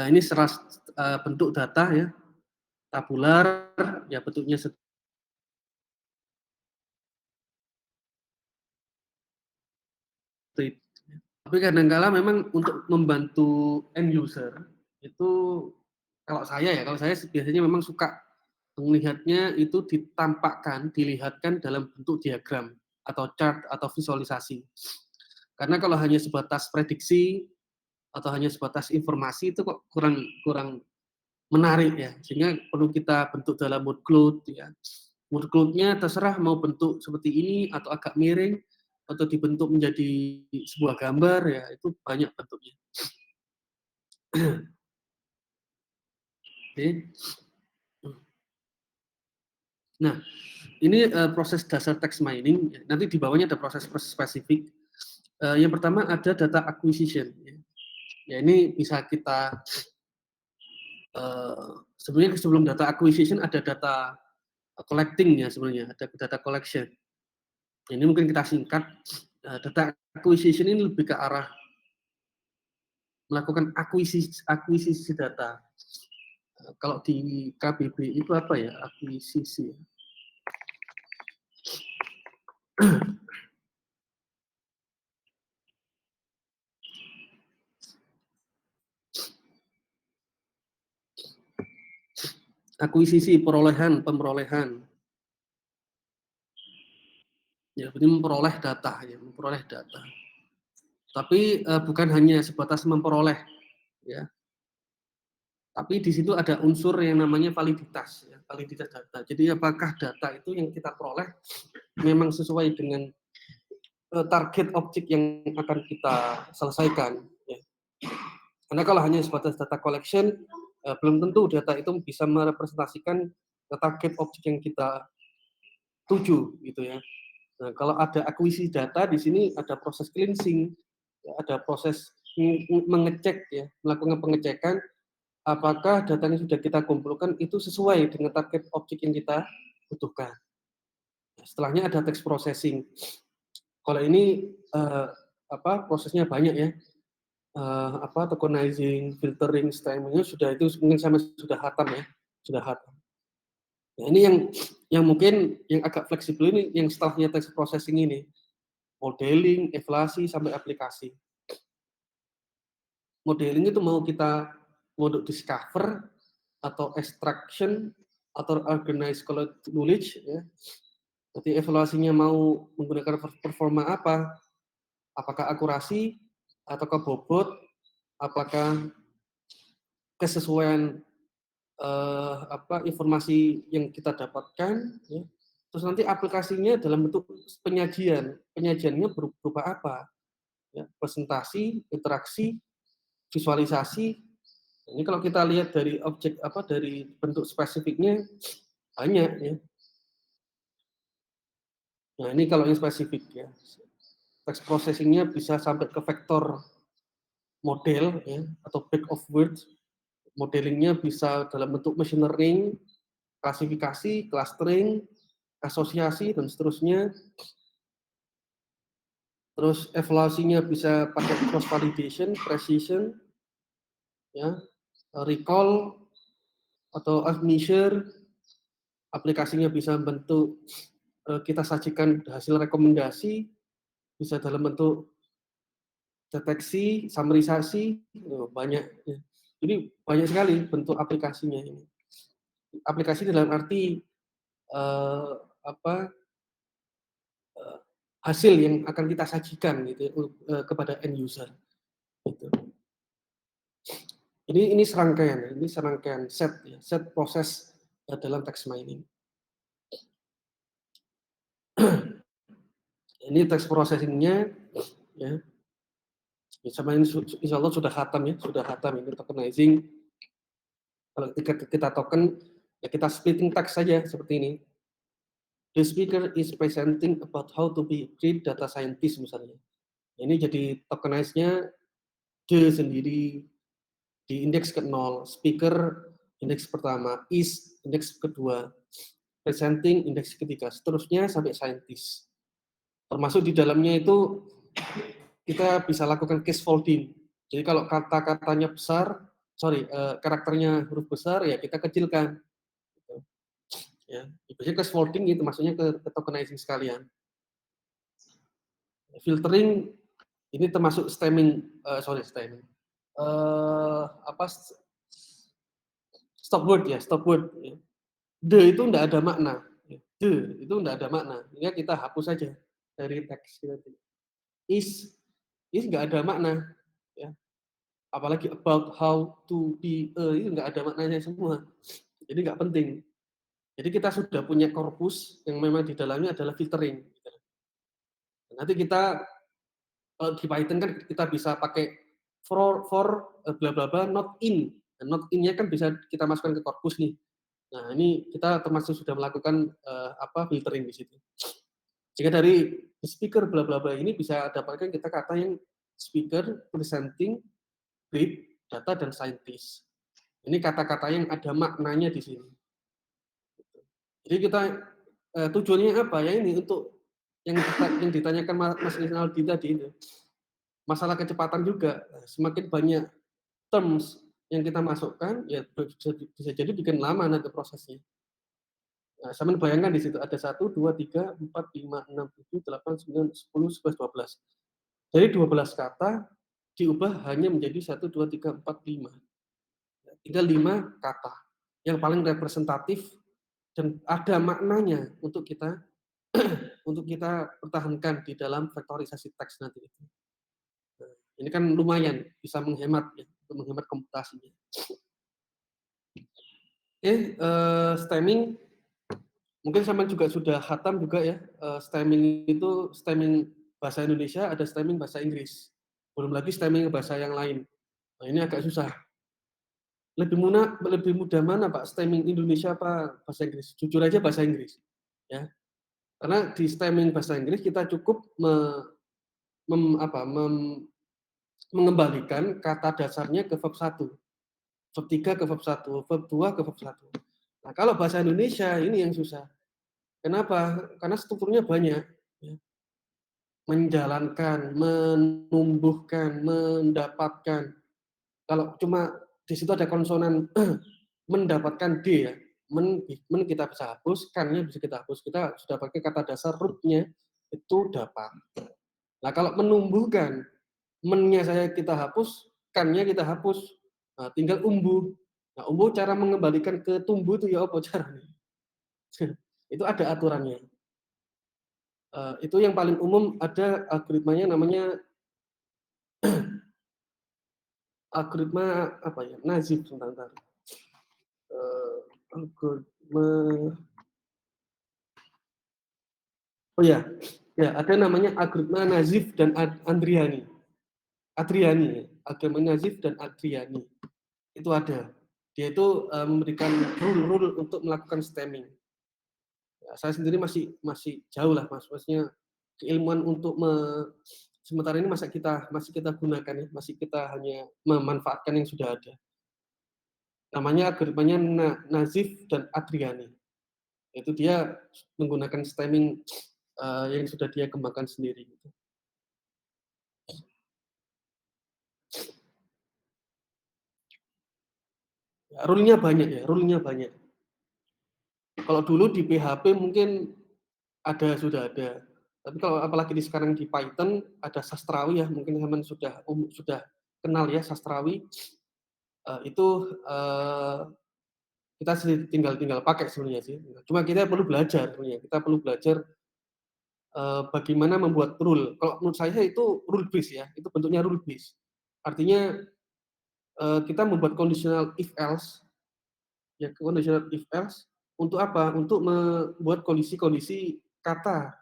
Ini seras bentuk data ya, tabular, ya bentuknya seperti itu. Tapi kadang-kala memang untuk membantu end user itu kalau saya biasanya memang suka melihatnya itu ditampakkan, dilihatkan dalam bentuk diagram atau chart atau visualisasi. Karena kalau hanya sebatas prediksi atau hanya sebatas informasi itu kok kurang kurang menarik ya, sehingga perlu kita bentuk dalam mode cloud ya. Mode cloud-nya terserah mau bentuk seperti ini atau agak miring atau dibentuk menjadi sebuah gambar ya, itu banyak bentuknya. Oke. Nah, ini proses dasar text mining. Nanti di bawahnya ada proses-proses spesifik. Yang pertama ada data acquisition. Ya ini bisa kita sebenarnya sebelum data acquisition ada data collecting ya sebenarnya, ada data collection. Ini mungkin kita singkat. Data acquisition ini lebih ke arah melakukan akuisisi data. Kalau di KBB itu apa ya akuisisi? Akuisisi pemrolehan. Ya, ini memperoleh data ya, memperoleh data. Tapi bukan hanya sebatas memperoleh ya. Tapi di situ ada unsur yang namanya validitas ya, validitas data. Jadi apakah data itu yang kita peroleh memang sesuai dengan target objek yang akan kita selesaikan ya. Karena kalau hanya sebatas data collection belum tentu data itu bisa merepresentasikan target objek yang kita tuju gitu ya. Nah, kalau ada akuisisi data di sini ada proses cleansing, ya, ada proses mengecek ya, melakukan pengecekan apakah data yang sudah kita kumpulkan itu sesuai dengan target objek yang kita butuhkan. Setelahnya ada text processing. Kalau ini prosesnya banyak ya. Tokenizing, filtering, stemming sudah itu mungkin sama sudah hatam ya, sudah hatam. Nah, ini yang mungkin yang agak fleksibel ini yang setelahnya text processing ini, modeling, evaluasi sampai aplikasi. Modeling itu mau kita untuk discover atau extraction atau organize knowledge ya. Nanti evaluasinya mau menggunakan performa apa? Apakah akurasi ataukah bobot? Apakah kesesuaian informasi yang kita dapatkan ya. Terus nanti aplikasinya dalam bentuk penyajian. Penyajiannya berupa apa? Ya, presentasi, interaksi, visualisasi. Ini kalau kita lihat dari objek dari bentuk spesifiknya banyak ya. Nah, ini kalau yang spesifik ya. Text processing-nya bisa sampai ke vektor model ya atau back of words. Modelingnya bisa dalam bentuk machine learning, klasifikasi, clustering, asosiasi dan seterusnya. Terus evaluasinya bisa pakai cross validation, precision, ya, recall atau measure. Aplikasinya bisa bentuk kita sajikan hasil rekomendasi, bisa dalam bentuk deteksi, summarisasi, banyak. Ya. Jadi banyak sekali bentuk aplikasinya ini. Aplikasi dalam arti eh, apa hasil yang akan kita sajikan gitu kepada end user. Gitu. Ini serangkaian set proses dalam text mining. Ini text processing-nya ya. Sama ini insya Allah sudah khatam ya, sudah khatam ini tokenizing. Kalau kita token ya kita splitting text saja seperti ini. The speaker is presenting about how to be great data scientist misalnya. Ini jadi tokenize-nya D sendiri di indeks ke-0, speaker indeks pertama, is indeks kedua, presenting indeks ketiga, seterusnya sampai scientist. Termasuk di dalamnya itu kita bisa lakukan case folding. Jadi kalau kata-katanya besar, karakternya huruf besar ya kita kecilkan. Ya, biasanya case folding itu maksudnya ke tokenizing sekalian. Filtering ini termasuk stemming. Stop word ya, stop word. Ya. The itu tidak ada makna. The itu tidak ada makna. Ya kita hapus saja dari teks kita. Is nggak ada makna. Ya. apalagi about, how, to, be, itu nggak ada maknanya semua. Jadi nggak penting. Jadi kita sudah punya korpus yang memang di dalamnya adalah filtering. Nanti kita di Python kan kita bisa pakai bla bla bla not in. Dan not in-nya kan bisa kita masukkan ke korpus nih. Nah, ini kita termasuk sudah melakukan filtering di situ. Jika dari speaker bla bla bla ini bisa dapatkan kita kata yang speaker, presenting, read, data, dan scientist. Ini kata-kata yang ada maknanya di sini. Jadi kita tujuannya apa ya, ini untuk yang ditanyakan Mas Rinaldi tadi itu, masalah kecepatan juga. Semakin banyak terms yang kita masukkan, ya bisa jadi bikin lama nanti prosesnya. Nah, saya bayangkan di situ ada 1, 2, 3, 4, 5, 6, 7, 8, 9, 10, 11, 12. Dari 12 kata diubah hanya menjadi 1, 2, 3, 4, 5. Tinggal 5 kata yang paling representatif dan ada maknanya untuk kita pertahankan di dalam vektorisasi teks nanti itu. Nah, ini kan lumayan bisa menghemat ya, untuk menghemat komputasinya. Stemming mungkin sama juga sudah khatam juga ya. Stemming itu stemming bahasa Indonesia, ada stemming bahasa Inggris. Belum lagi stemming bahasa yang lain. Nah, ini agak susah. Lebih mudah mana Pak, stemming Indonesia apa bahasa Inggris? Jujur aja bahasa Inggris. Ya. Karena di stemming bahasa Inggris kita cukup mengembalikan kata dasarnya ke verb 1, verb 3 ke verb 1, verb 2 ke verb 1. Nah, kalau bahasa Indonesia ini yang susah. Kenapa? Karena strukturnya banyak. Ya. Menjalankan, menumbuhkan, mendapatkan. Kalau cuma di situ ada konsonan mendapatkan D ya, men kita bisa hapus, kan-nya bisa kita hapus. Kita sudah pakai kata dasar root-nya itu dapat. Nah, kalau menumbuhkan, men-nya saya kita hapus, kan-nya kita hapus. Nah, tinggal umbuh. Nah, umbuh cara mengembalikan ke tumbuh itu ya apa caranya? Itu ada aturannya. Itu yang paling umum ada algoritmanya namanya algoritma apa ya? Nazif sebentar. Algoritma Oh ya, ya ada namanya algoritma Nazif dan Adriani. Algoritma Nazif dan Adriani. Itu ada. Dia itu memberikan rule untuk melakukan stemming. Ya, saya sendiri masih jauh lah, maksudnya keilmuan untuk sementara ini masih kita gunakan ya, masih kita hanya memanfaatkan yang sudah ada. Namanya algoritmanya Nazif dan Adriani. Itu dia menggunakan stemming yang sudah dia kembangkan sendiri. Ya, rule-nya banyak ya, rule-nya banyak. Kalau dulu di PHP mungkin sudah ada. Tapi kalau apalagi sekarang di Python ada sastrawi ya, mungkin teman sudah kenal ya sastrawi. Itu kita tinggal pakai sebenarnya sih. Cuma kita perlu belajar sebenarnya. Kita perlu belajar bagaimana membuat rule. Kalau menurut saya itu rule base ya, itu bentuknya rule base. Artinya kita membuat conditional if else, ya conditional if else untuk apa? Untuk membuat kondisi-kondisi kata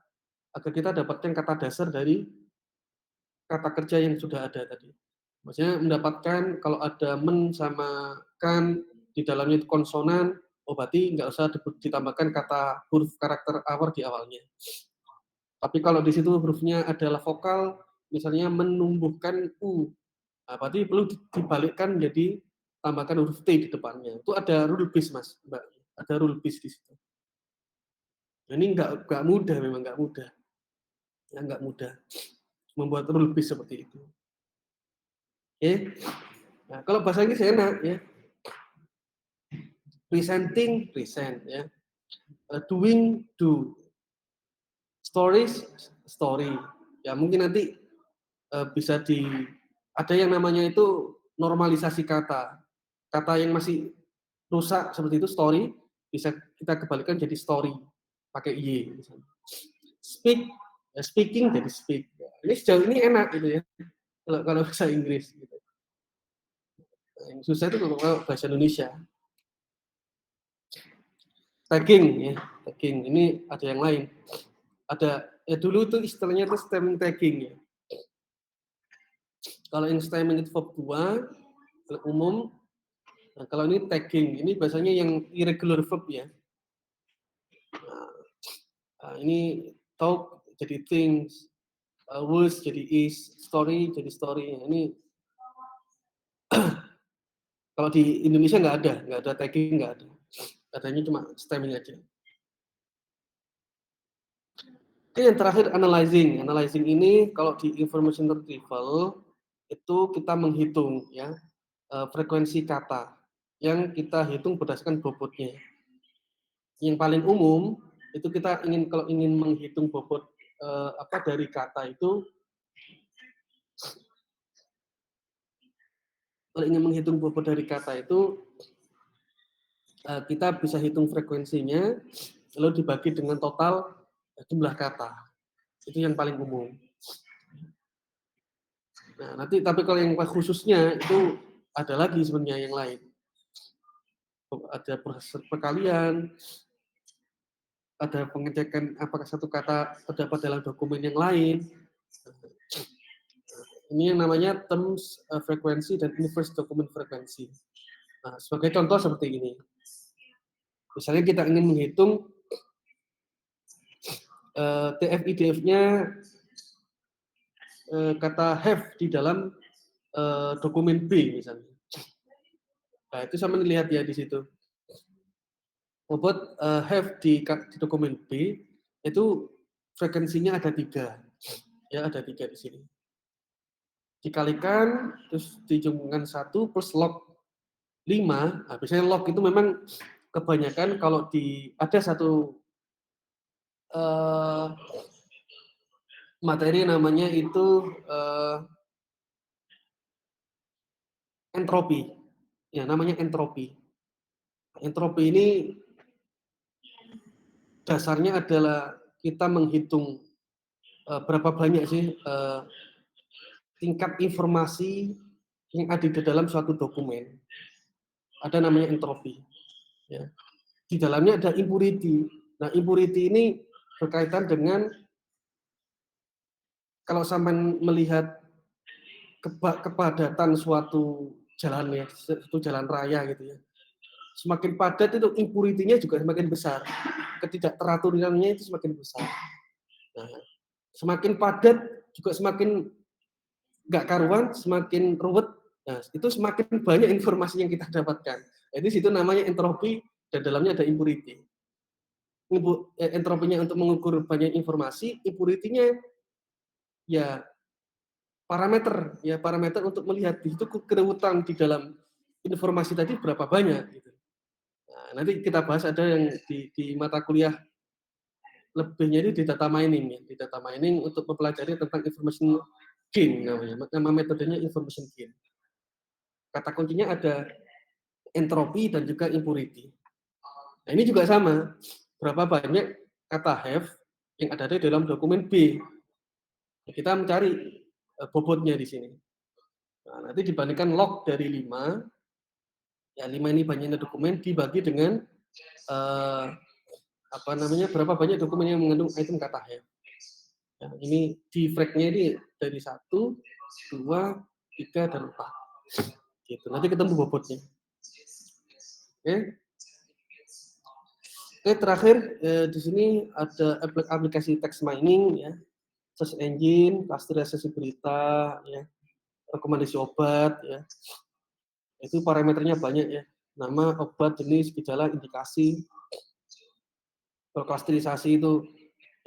agar kita dapatkan kata dasar dari kata kerja yang sudah ada tadi. Maksudnya mendapatkan kalau ada men sama kan di dalamnya itu konsonan, oh berarti nggak usah ditambahkan kata huruf karakter awal di awalnya. Tapi kalau di situ hurufnya adalah vokal, misalnya menumbuhkan u, nah, berarti perlu dibalikkan menjadi tambahkan huruf t di depannya. Itu ada rule base mas, mbak. Ada rule base di situ. Ini nggak mudah, memang nggak mudah. Ya nggak mudah membuat rule base seperti itu. Oke. Nah, kalau bahasa Inggris enak ya. Presenting, present ya. Doing, do. Stories, story. Ya mungkin nanti bisa ada yang namanya itu normalisasi kata. Kata yang masih rusak seperti itu story bisa kita kembalikan jadi story pakai y misalnya. Speak, speaking jadi speak. Ini sejauh ini enak gitu ya. Kalau bahasa Inggris gitu. Yang susah itu kalau bahasa Indonesia. Tagging ya, tagging. Ini ada yang lain. Ada ya dulu itu istilahnya itu stemming tagging ya. Kalau yang stemming itu verb 2 umum. Nah, kalau ini tagging, ini biasanya yang irregular verb ya. Nah, ini talk jadi things, was jadi is, story jadi story. Nah, ini kalau di Indonesia nggak ada tagging, nggak ada. Adanya cuma stemming aja. Oke, yang terakhir analyzing. Analyzing ini kalau di information retrieval itu kita menghitung ya frekuensi kata yang kita hitung berdasarkan bobotnya. Yang paling umum itu kita kalau ingin menghitung bobot dari kata itu, kalau ingin menghitung bobot dari kata itu kita bisa hitung frekuensinya lalu dibagi dengan total jumlah kata. Itu yang paling umum. Nah, nanti tapi kalau yang khususnya itu ada lagi sebenarnya yang lain. Ada proses perkalian, ada pengecekan apakah satu kata terdapat dalam dokumen yang lain. Ini yang namanya terms frekuensi dan inverse document frekuensi. Nah, sebagai contoh seperti ini. Misalnya kita ingin menghitung TF-IDF-nya kata have di dalam dokumen B misalnya. Nah, itu sama dilihat ya di situ. Bobot have di dokumen B itu frekuensinya ada 3. Ya, ada 3 di sini. Dikalikan terus dijumlahkan 1 plus log 5. Nah, biasanya log itu memang kebanyakan kalau ada satu materi namanya itu entropi. Ya, namanya entropi. Entropi ini dasarnya adalah kita menghitung berapa banyak sih tingkat informasi yang ada di dalam suatu dokumen. Ada namanya entropi. Ya. Di dalamnya ada impurity. Nah, impurity ini berkaitan dengan kalau sampai melihat kepadatan suatu jalan ya, suatu jalan raya gitu ya. Semakin padat itu impurity-nya juga semakin besar. Ketidakteraturannya itu semakin besar. Nah, semakin padat juga semakin nggak karuan, semakin ruwet. Nah, itu semakin banyak informasi yang kita dapatkan. Jadi situ namanya entropi dan dalamnya ada impurity. Entropinya untuk mengukur banyak informasi, impurity-nya ya parameter untuk melihat itu keruwetan di dalam informasi tadi berapa banyak gitu. Nah, nanti kita bahas ada yang di mata kuliah lebihnya ini di data mining ya, di data mining untuk mempelajari tentang information gain namanya. Nama metodenya information gain. Kata kuncinya ada entropi dan juga impurity. Nah, ini juga sama. Berapa banyak kata have yang ada di dalam dokumen B. Kita mencari bobotnya di sini. Nah, nanti dibandingkan log dari 5, ya 5 ini banyaknya dokumen dibagi dengan berapa banyak dokumen yang mengandung item kata have. Nah, ini di frag-nya ini dari 1, 2, 3, dan 4. Gitu. Nanti ketemu bobotnya. Oke. Oke, terakhir di sini ada aplikasi text mining ya, search engine, klasterisasi berita, ya, rekomendasi obat, ya. Itu parameternya banyak ya. Nama, obat, jenis, gejala, indikasi. Kalau klasterisasi itu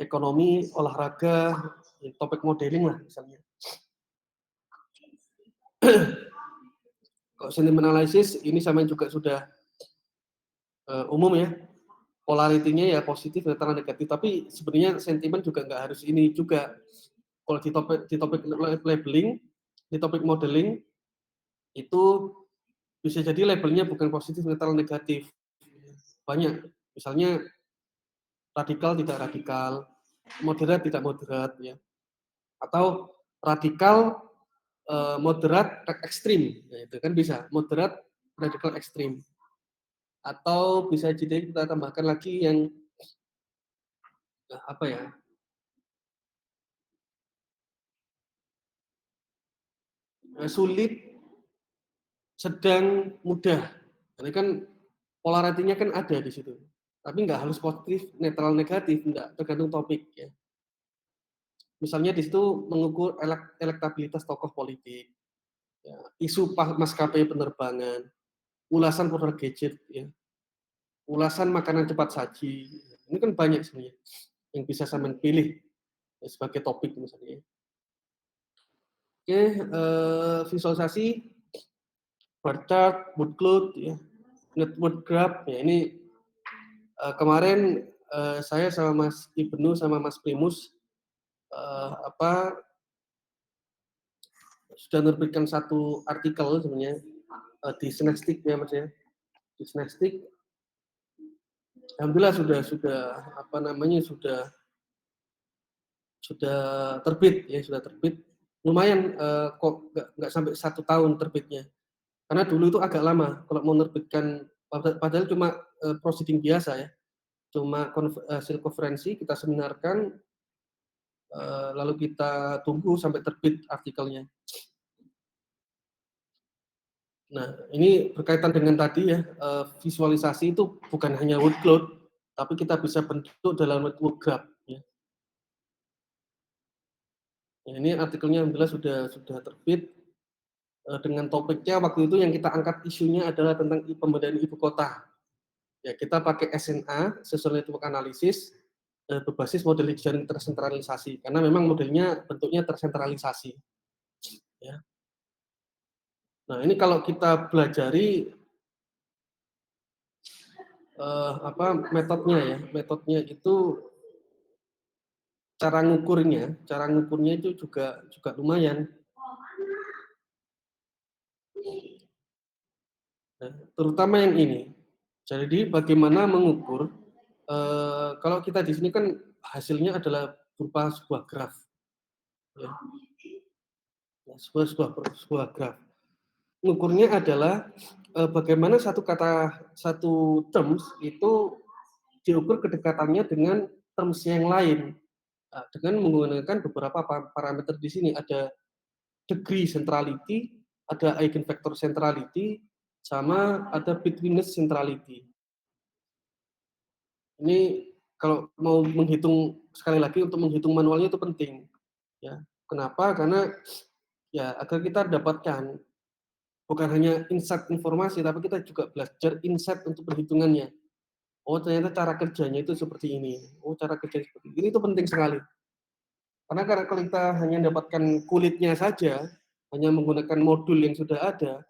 ekonomi, olahraga, ya, topik modeling lah misalnya. Kalau sentiment analysis ini sama juga sudah umum ya. Polaritinya ya positif, netral, negatif. Tapi sebenarnya sentimen juga nggak harus ini juga. Kalau di topik labeling, di topik modeling itu bisa jadi labelnya bukan positif, netral, negatif. Banyak. Misalnya radikal tidak radikal, moderat tidak moderat ya. Atau radikal moderat, ekstrim, nah itu kan bisa, moderat, radikal, ekstrim. Atau bisa jadi kita tambahkan lagi yang, apa ya, sulit, sedang, mudah. Karena kan polaritinya kan ada di situ. Tapi nggak harus positif, netral, negatif, nggak, tergantung topik ya. Misalnya di situ mengukur elektabilitas tokoh politik, ya, isu maskapai penerbangan, ulasan produk gadget, ya, ulasan makanan cepat saji. Ini kan banyak sebenarnya yang bisa saya pilih ya, sebagai topik misalnya. Oke, visualisasi, bar chart, word cloud, ya, network graph. Ya, ini kemarin saya sama Mas Ibnu sama Mas Primus apa sudah menerbitkan satu artikel sebenarnya di Snapstick ya Mas ya. Di Snapstick alhamdulillah sudah apa namanya sudah terbit ya, sudah terbit. Lumayan kok nggak sampai 1 tahun terbitnya. Karena dulu itu agak lama kalau mau menerbitkan, padahal cuma proceeding biasa ya. Cuma hasil konferensi kita seminarkan, lalu kita tunggu sampai terbit artikelnya. Nah, ini berkaitan dengan tadi ya, visualisasi itu bukan hanya word cloud, tapi kita bisa bentuk dalam word graph ya. Nah, ini artikelnya alhamdulillah sudah terbit, dengan topiknya waktu itu yang kita angkat isunya adalah tentang pemindahan ibu kota. Ya, kita pakai SNA, Social Network Analysis, berbasis model jaring tersentralisasi, karena memang modelnya bentuknya tersentralisasi. Ya. Nah, ini kalau kita pelajari apa metodenya ya, metodenya itu cara ngukurnya itu juga lumayan. Nah, terutama yang ini. Jadi bagaimana mengukur, kalau kita di sini kan hasilnya adalah berupa sebuah graf. Ya. Sebuah graf. Ngukurnya adalah bagaimana satu kata, satu terms itu diukur kedekatannya dengan terms yang lain. Dengan menggunakan beberapa parameter di sini, ada degree centrality, ada eigenvector centrality, sama ada betweenness centrality. Ini kalau mau menghitung, sekali lagi untuk menghitung manualnya itu penting. Ya. Kenapa? Karena ya agar kita dapatkan bukan hanya insight informasi, tapi kita juga belajar insight untuk perhitungannya. Oh ternyata cara kerjanya itu seperti ini. Oh cara kerja seperti ini itu penting sekali. Karena kalau kita hanya mendapatkan kulitnya saja, hanya menggunakan modul yang sudah ada,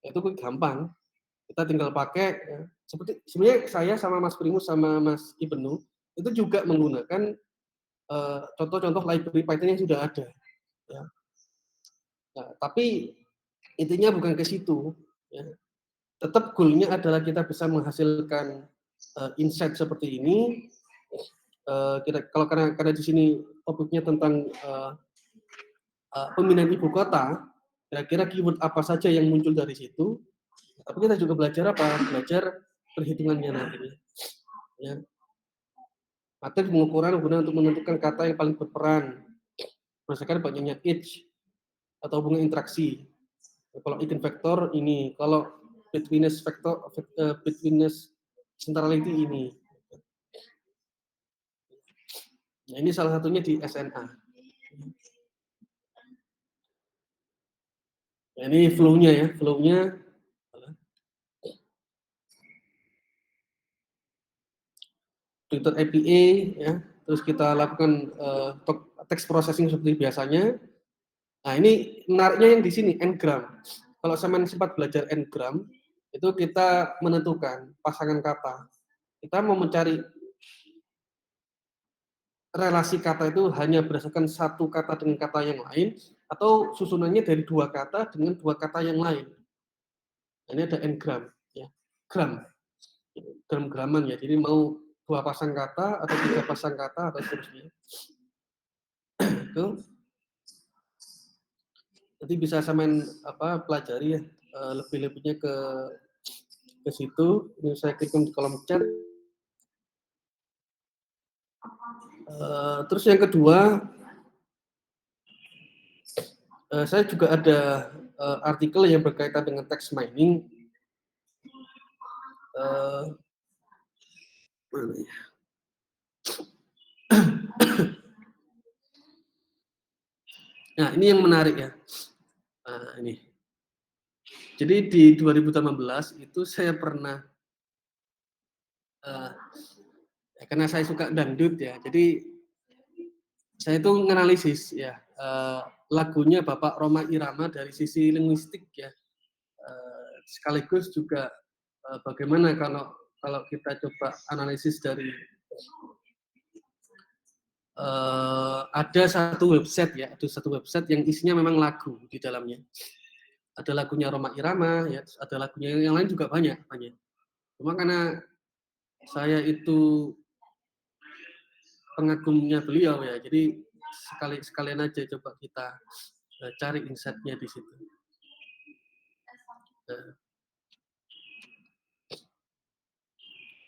itu gampang. Kita tinggal pakai. Ya. Seperti sebenarnya saya sama Mas Primus sama Mas Ibnu itu juga menggunakan contoh-contoh library Python yang sudah ada. Ya. Nah, tapi intinya bukan ke situ. Ya. Tetap goalnya adalah kita bisa menghasilkan insight seperti ini. Kalau karena di sini topiknya tentang pemindahan ibu kota, kira-kira keyword apa saja yang muncul dari situ. Tapi kita juga belajar apa? Belajar perhitungannya nantinya. Ya. Atau pengukuran guna untuk menentukan kata yang paling berperan berdasarkan banyaknya edge atau hubungan interaksi. Kalau eigenvector ini, kalau betweenness vector, betweenness centrality ini. Nah, ini salah satunya di SNA. Nah, ini flow-nya ya, flow-nya Twitter API ya, terus kita lakukan text processing seperti biasanya. Nah, ini menariknya yang di sini n-gram. Kalau saya sempat belajar n-gram, itu kita menentukan pasangan kata. Kita mau mencari relasi kata itu hanya berdasarkan satu kata dengan kata yang lain, atau susunannya dari dua kata dengan dua kata yang lain. Ini ada n-gram, ya. Gram, gram-graman ya. Jadi mau dua pasang kata atau tiga pasang kata atau seterusnya. Itu. Nanti bisa sampean pelajari ya, lebih-lebihnya ke situ. Ini saya klikkan di kolom chat. Terus yang kedua, saya juga ada artikel yang berkaitan dengan text mining. Mana ya? Nah, ini yang menarik ya. Nah, ini. Jadi di 2018 itu saya pernah, karena saya suka dangdut ya, jadi saya itu menganalisis ya lagunya Bapak Rhoma Irama dari sisi linguistik ya, sekaligus juga bagaimana kalau kita coba analisis dari ada satu website yang isinya memang lagu di dalamnya. Ada lagunya Rhoma Irama, ya, ada lagunya yang lain juga banyak. Cuma karena saya itu pengagumnya beliau ya, jadi sekalian aja coba kita cari insight-nya di situ.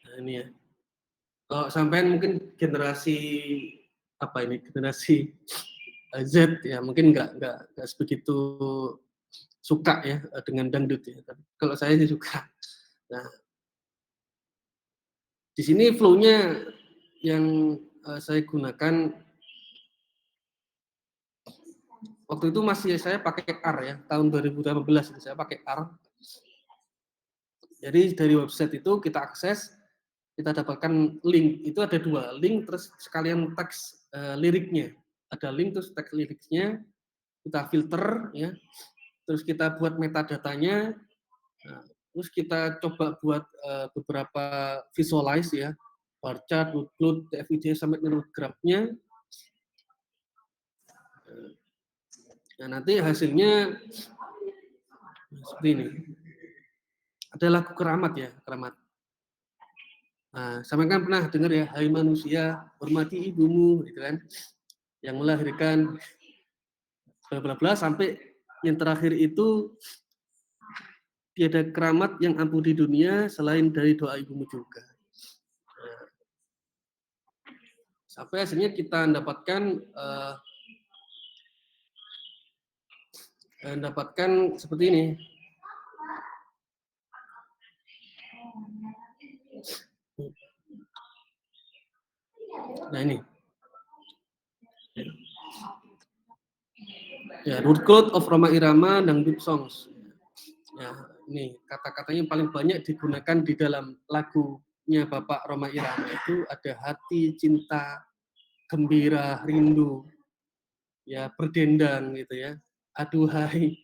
Nah, ini ya. Kalau sampean mungkin generasi generasi Z ya, mungkin nggak sebegitu suka ya dengan dangdut ya. Tapi kalau saya sih suka. Nah, di sini flow-nya yang saya gunakan waktu itu masih saya pakai R ya, tahun 2018 itu saya pakai R. Jadi dari website itu kita akses, kita dapatkan link. Itu ada 2, link terus sekalian teks liriknya. Ada link terus teks liriknya, kita filter ya. Terus kita buat metadatanya. Nah, terus kita coba buat beberapa visualize ya, bar chart, upload, TF-IDF sampai dengan graph-nya. Nah, nanti hasilnya seperti ini. Ada lagu Keramat ya, Keramat. Nah, sampai kan pernah dengar ya, hai manusia, hormati ibumu, gitu kan, yang melahirkan bla bla bla, sampai yang terakhir itu tiada keramat yang ampuh di dunia selain dari doa ibumu juga. Nah, sampai hasilnya kita mendapatkan seperti ini. Nah ini. Ya, root code of Rhoma Irama Dangdut Songs. Ya, ini kata-katanya paling banyak digunakan di dalam lagunya Bapak Rhoma Irama itu ada hati, cinta, gembira, rindu, ya berdendang gitu ya, aduhai.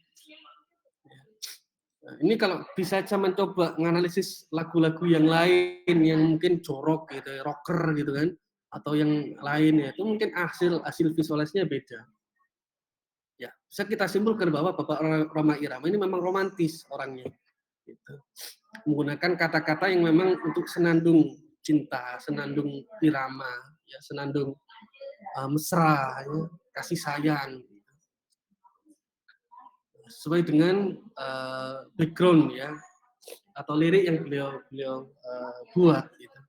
Nah, ini kalau bisa saya mencoba menganalisis lagu-lagu yang lain yang mungkin jorok gitu, ya, rocker gitu kan, atau yang lain ya, itu mungkin hasil visualisasinya beda. Ya, bisa kita simpulkan bahwa Bapak Rhoma Irama ini memang romantis orangnya. Gitu. Menggunakan kata-kata yang memang untuk senandung cinta, senandung irama, ya, senandung mesra, ya, kasih sayang, sesuai dengan background ya atau lirik yang beliau buat. Gitu.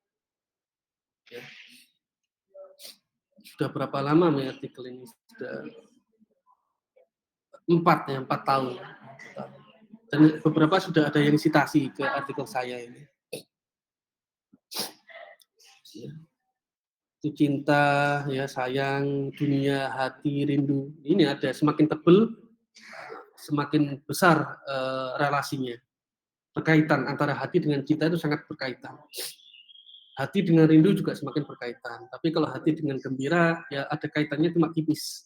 Ya. Sudah berapa lama artikel ini? Sudah 4 tahun. Dan beberapa sudah ada yang citasi ke artikel saya ini. Ya. Itu cinta, ya sayang, dunia, hati, rindu. Ini ada semakin tebel, semakin besar relasinya. Berkaitan antara hati dengan cinta itu sangat berkaitan. Hati dengan rindu juga semakin berkaitan. Tapi kalau hati dengan gembira, ya ada kaitannya cuma tipis.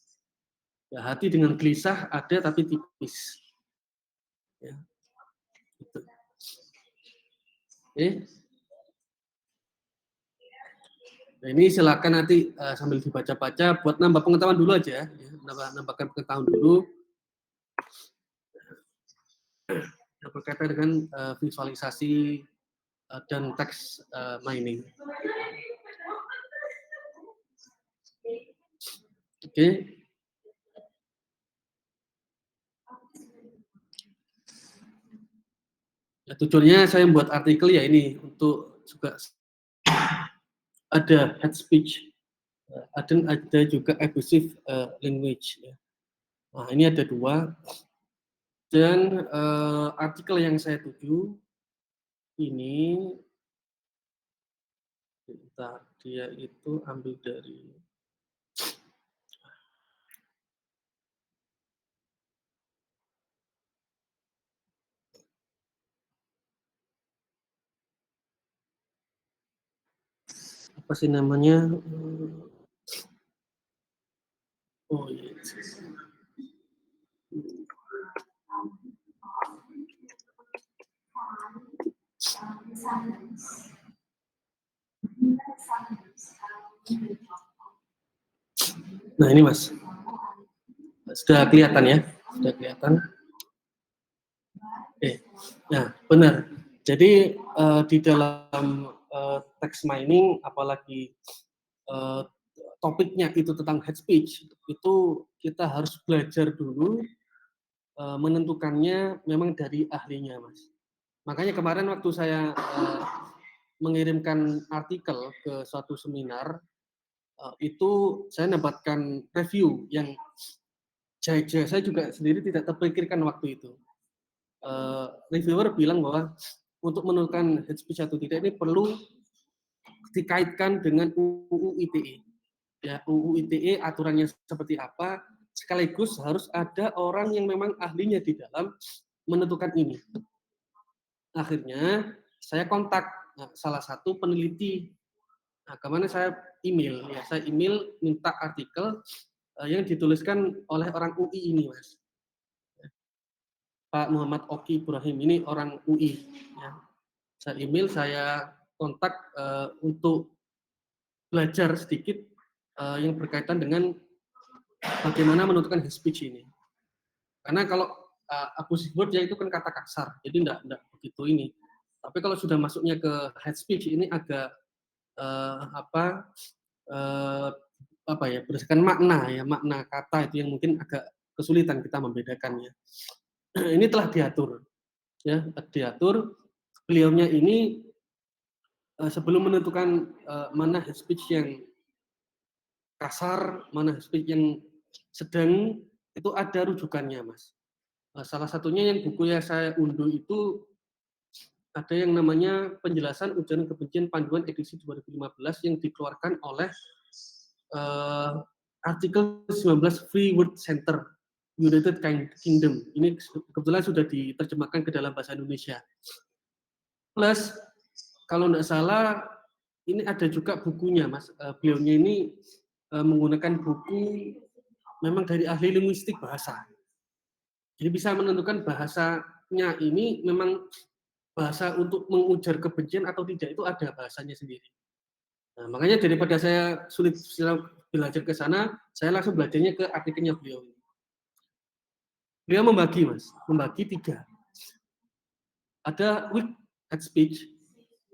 Ya, hati dengan gelisah ada tapi tipis. Ya, gitu. Oke. Nah, ini silakan nanti sambil dibaca-baca buat nambah pengetahuan dulu aja, ya. Nambahkan pengetahuan dulu. Berkaitan dengan visualisasi dan teks mining. Oke. Ya, tujuannya saya membuat artikel ya ini untuk juga ada hate speech, ada juga abusive language ya. Nah, ini ada 2 dan artikel yang saya tuju ini bentar, dia itu ambil dari apa sih namanya? Oh iya. Nah ini Mas, sudah kelihatan ya? Sudah kelihatan? Oke, nah benar. Jadi di dalam text mining, apalagi eh, topiknya itu tentang hate speech, itu kita harus belajar dulu menentukannya memang dari ahlinya, Mas. Makanya kemarin waktu saya mengirimkan artikel ke suatu seminar, itu saya mendapatkan review yang saya juga sendiri tidak terpikirkan waktu itu. Reviewer bilang bahwa untuk menentukan hate speech atau tidak ini perlu dikaitkan dengan UU ITE. Ya, UU ITE aturannya seperti apa, sekaligus harus ada orang yang memang ahlinya di dalam menentukan ini. Akhirnya saya kontak salah satu peneliti. Nah, kemana saya email ya, saya email minta artikel yang dituliskan oleh orang UI ini, Mas. Pak Muhammad Oki Ibrahim ini orang UI. Ya. Saya email, saya kontak untuk belajar sedikit yang berkaitan dengan bagaimana menentukan hate speech ini. Karena kalau abusive word ya itu kan kata kasar, jadi enggak begitu ini. Tapi kalau sudah masuknya ke hate speech ini agak apa apa ya, berdasarkan makna ya, makna kata itu yang mungkin agak kesulitan kita membedakannya. Ini telah diatur ya, diatur. Beliaunya ini sebelum menentukan mana hate speech yang kasar, mana hate speech yang sedang, itu ada rujukannya, Mas. Salah satunya yang buku yang saya unduh itu ada yang namanya penjelasan ujaran kebencian panduan edisi 2015 yang dikeluarkan oleh artikel 19 Free Word Center United Kingdom. Ini kebetulan sudah diterjemahkan ke dalam bahasa Indonesia. Plus kalau tidak salah ini ada juga bukunya, Mas. Beliaunya ini menggunakan buku memang dari ahli linguistik bahasa. Jadi bisa menentukan bahasanya ini memang bahasa untuk mengujar kebencian atau tidak, itu ada bahasanya sendiri. Nah, makanya daripada saya sulit belajar ke sana, saya langsung belajarnya ke artikelnya beliau. Beliau membagi, Mas, membagi 3. Ada weak hate speech,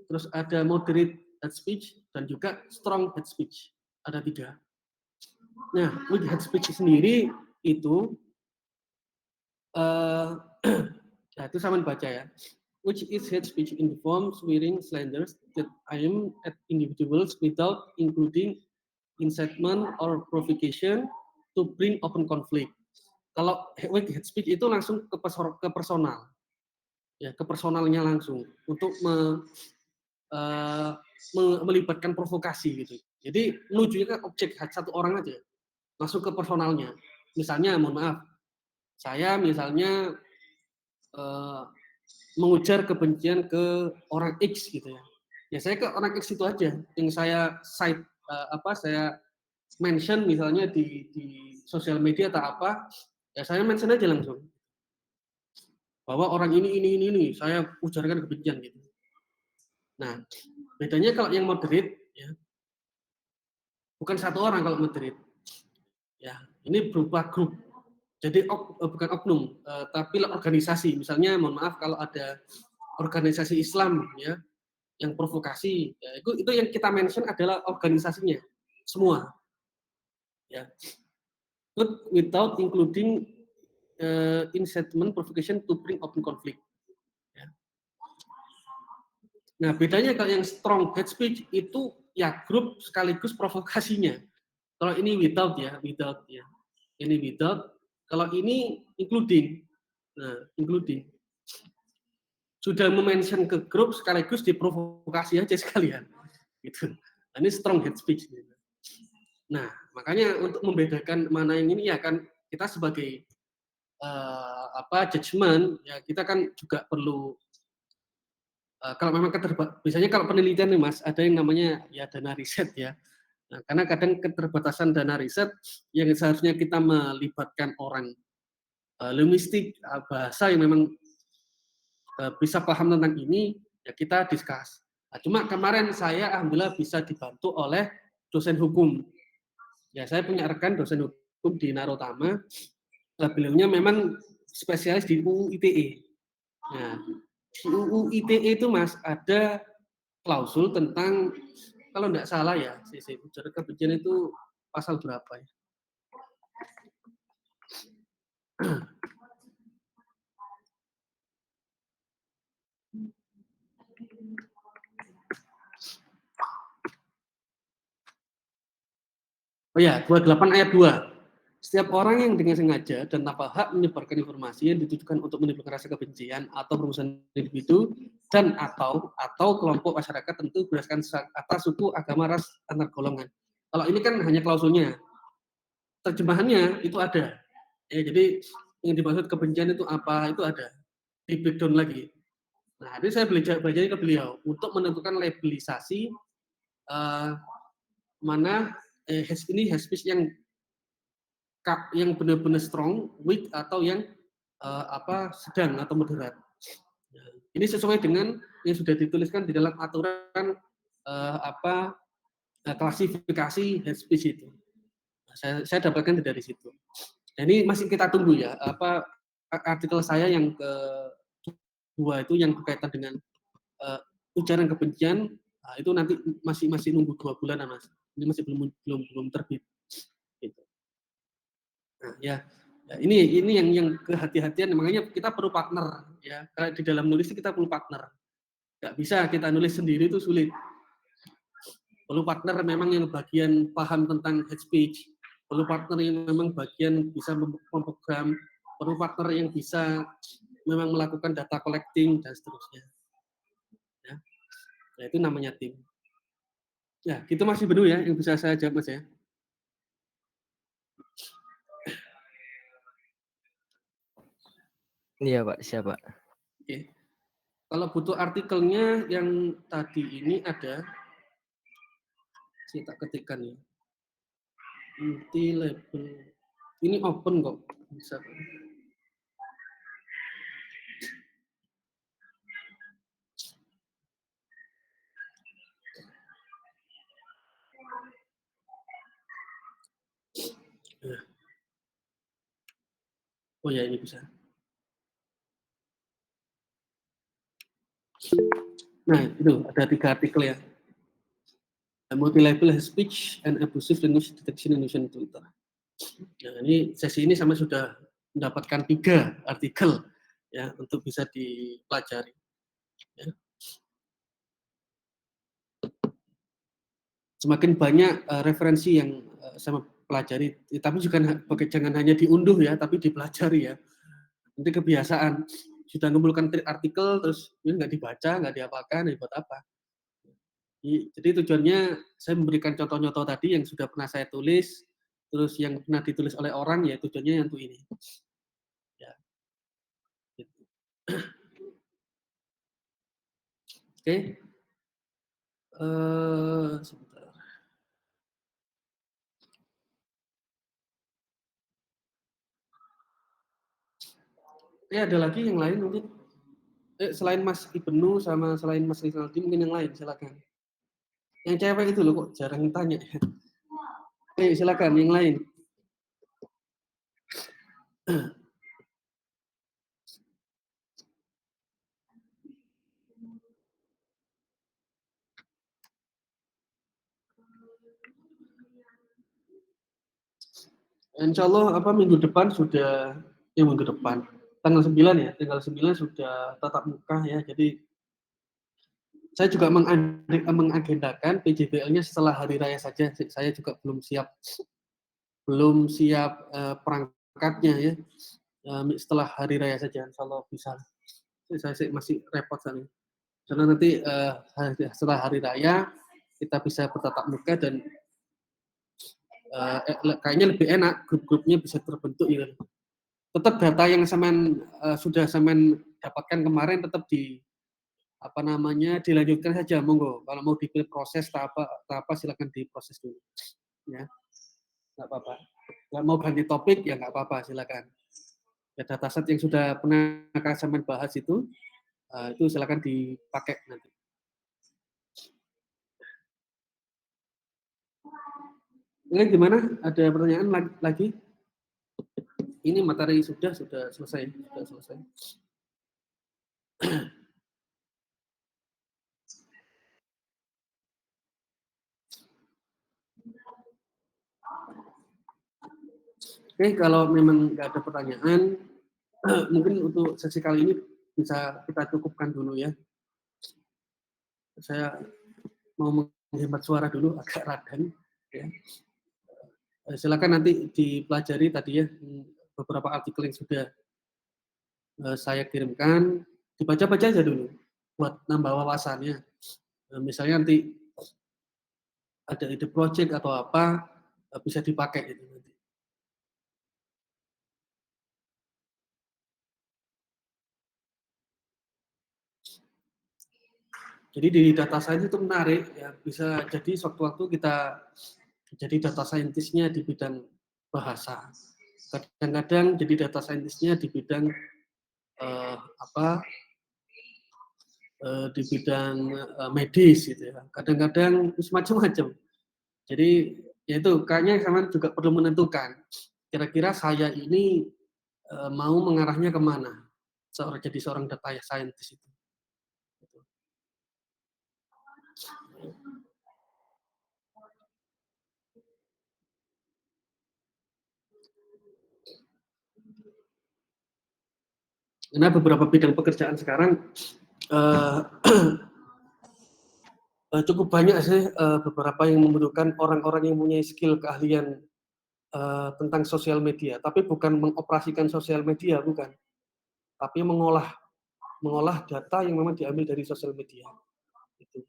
terus ada moderate hate speech, dan juga strong hate speech. Ada 3. Nah, weak hate speech sendiri itu, nah itu sama baca ya. Which is hate speech in the form swearing, slanders that aim at individuals without including incitement or provocation to bring open conflict. Kalau weak hate speech itu langsung ke personal, ya ke personalnya langsung untuk melibatkan provokasi gitu. Jadi menuju ke objek satu orang aja, masuk ke personalnya. Misalnya, mohon maaf, saya misalnya mengujar kebencian ke orang X gitu ya. Ya saya ke orang X itu aja yang saya cite saya mention misalnya di sosial media atau apa, ya saya mention aja langsung bahwa orang ini saya ujarkan kebencian gitu. Nah, bedanya kalau yang moderate ya, bukan satu orang kalau moderate. Ya, ini berupa grup. Jadi bukan oknum, tapi organisasi. Misalnya mohon maaf kalau ada organisasi Islam ya yang provokasi, ya, itu yang kita mention adalah organisasinya semua, ya. Without including incitement provocation to bring open conflict. Ya. Nah, bedanya kalau yang strong hate speech itu ya grup sekaligus provokasinya. Kalau ini without ya, without ya. Ini without, kalau ini including. Nah, including. Sudah memention ke grup sekaligus diprovokasi aja sekalian. Gitu. Nah, ini strong hate speech. Nah, makanya untuk membedakan mana yang ini ya kan kita sebagai judgement ya kita kan juga perlu kalau memang biasanya kalau penelitian nih Mas ada yang namanya ya dana riset ya. Nah, karena kadang keterbatasan dana riset yang seharusnya kita melibatkan orang linguistik bahasa yang memang bisa paham tentang ini ya kita discuss. Nah, cuma kemarin saya alhamdulillah bisa dibantu oleh dosen hukum. Ya saya punya rekan dosen hukum di Narotama. Beliaunya memang spesialis di UU ITE. Nah, di UU ITE itu Mas ada klausul tentang kalau tidak salah ya, ujaran kebencian itu pasal berapa ya? Oh ya, 28 ayat 2. Setiap orang yang dengan sengaja dan tanpa hak menyebarkan informasi yang ditujukan untuk menimbulkan rasa kebencian atau permusuhan individu dan atau kelompok masyarakat tentu berdasarkan atas suku, agama, ras, antar golongan. Kalau ini kan hanya klausulnya. Terjemahannya itu ada. Ya, jadi yang dimaksud kebencian itu apa? Itu ada. Di breakdown lagi. Nah, ini saya belajar ke beliau untuk menentukan labelisasi mana ini hate speech yang benar-benar strong, weak atau yang sedang atau moderat. Ini sesuai dengan yang sudah dituliskan di dalam aturan klasifikasi hate speech itu. Saya dapatkan dari situ. Dan ini masih kita tunggu ya artikel saya yang kedua itu yang berkaitan dengan ujaran kebencian. Nah, itu nanti masih nunggu 2 bulan Mas. Ini masih belum terbit. Gitu. Nah, ya ini yang kehati-hatian, makanya kita perlu partner ya. Kalau di dalam nulis kita perlu partner. Nggak bisa kita nulis sendiri itu sulit. Perlu partner memang yang bagian paham tentang hate speech, perlu partner yang memang bagian bisa memprogram, perlu partner yang bisa memang melakukan data collecting dan seterusnya. Ya. Nah, itu namanya tim. Ya, gitu Mas Ibnu ya yang bisa saya jawab Mas ya. Iya Pak, siap Pak. Oke. Kalau butuh artikelnya yang tadi ini ada, saya tak ketikkan ya. Multi label. Ini open kok. Bisa. Oh ya, ini bisa. Nah, itu ada 3 artikel ya. Multi-level speech and abusive language detection in Indonesian Twitter. Nah, ini sesi ini sama sudah mendapatkan 3 artikel ya untuk bisa dipelajari. Ya. Semakin banyak referensi yang saya pelajari, tapi juga jangan hanya diunduh ya, tapi dipelajari ya. Nanti kebiasaan sudah mengumpulkan artikel terus ini nggak dibaca, nggak diapakan, ya buat apa? Jadi tujuannya saya memberikan contoh-contoh tadi yang sudah pernah saya tulis, terus yang pernah ditulis oleh orang ya tujuannya untuk ini. Ya. Gitu. Oke. Sebentar. Ada lagi yang lain mungkin. Selain Mas Ibnu sama selain Mas Rizaldi mungkin yang lain silakan. Yang cewek itu loh kok jarang tanya. Silakan yang lain. Insya Allah minggu depan sudah minggu depan tanggal 9 ya, tanggal 9 sudah tatap muka ya. Jadi saya juga mengagendakan PJBL-nya setelah hari raya saja. Saya juga belum siap perangkatnya ya. Setelah hari raya saja, kalau bisa. Saya masih repot sana. Karena nanti setelah hari raya kita bisa bertatap muka dan kayaknya lebih enak, grup-grupnya bisa terbentuk ya. Tetap data yang sudah semen dapatkan kemarin tetap dilanjutkan saja, monggo. Kalau mau diproses tahap apa silakan diproses dulu. Ya, nggak apa-apa. Kalau mau ganti topik ya nggak apa-apa, silakan. Ya, dataset yang sudah pernah semen bahas itu silakan dipakai nanti. Ini gimana? Ada pertanyaan lagi? Ini materi sudah selesai. Oke, kalau memang nggak ada pertanyaan, mungkin untuk sesi kali ini bisa kita cukupkan dulu ya. Saya mau menghemat suara dulu, agak radang. Ya. Silakan nanti dipelajari tadi ya, beberapa artikel yang sudah saya kirimkan, dibaca-baca aja dulu, buat nambah wawasannya. Misalnya nanti ada ide project atau apa, bisa dipakai gitu nanti. Jadi di data science itu menarik, ya bisa jadi sewaktu-waktu kita jadi data scientist-nya di bidang bahasa. Kadang-kadang jadi data scientist-nya di bidang di bidang medis gitu ya. Kadang-kadang macam-macam. Jadi ya itu kayaknya sama juga perlu menentukan kira-kira saya ini mau mengarahnya kemana jadi seorang data scientist itu. Karena beberapa bidang pekerjaan sekarang cukup banyak sih beberapa yang membutuhkan orang-orang yang punya skill keahlian tentang sosial media, tapi bukan mengoperasikan sosial media, bukan, tapi mengolah data yang memang diambil dari sosial media. Itu.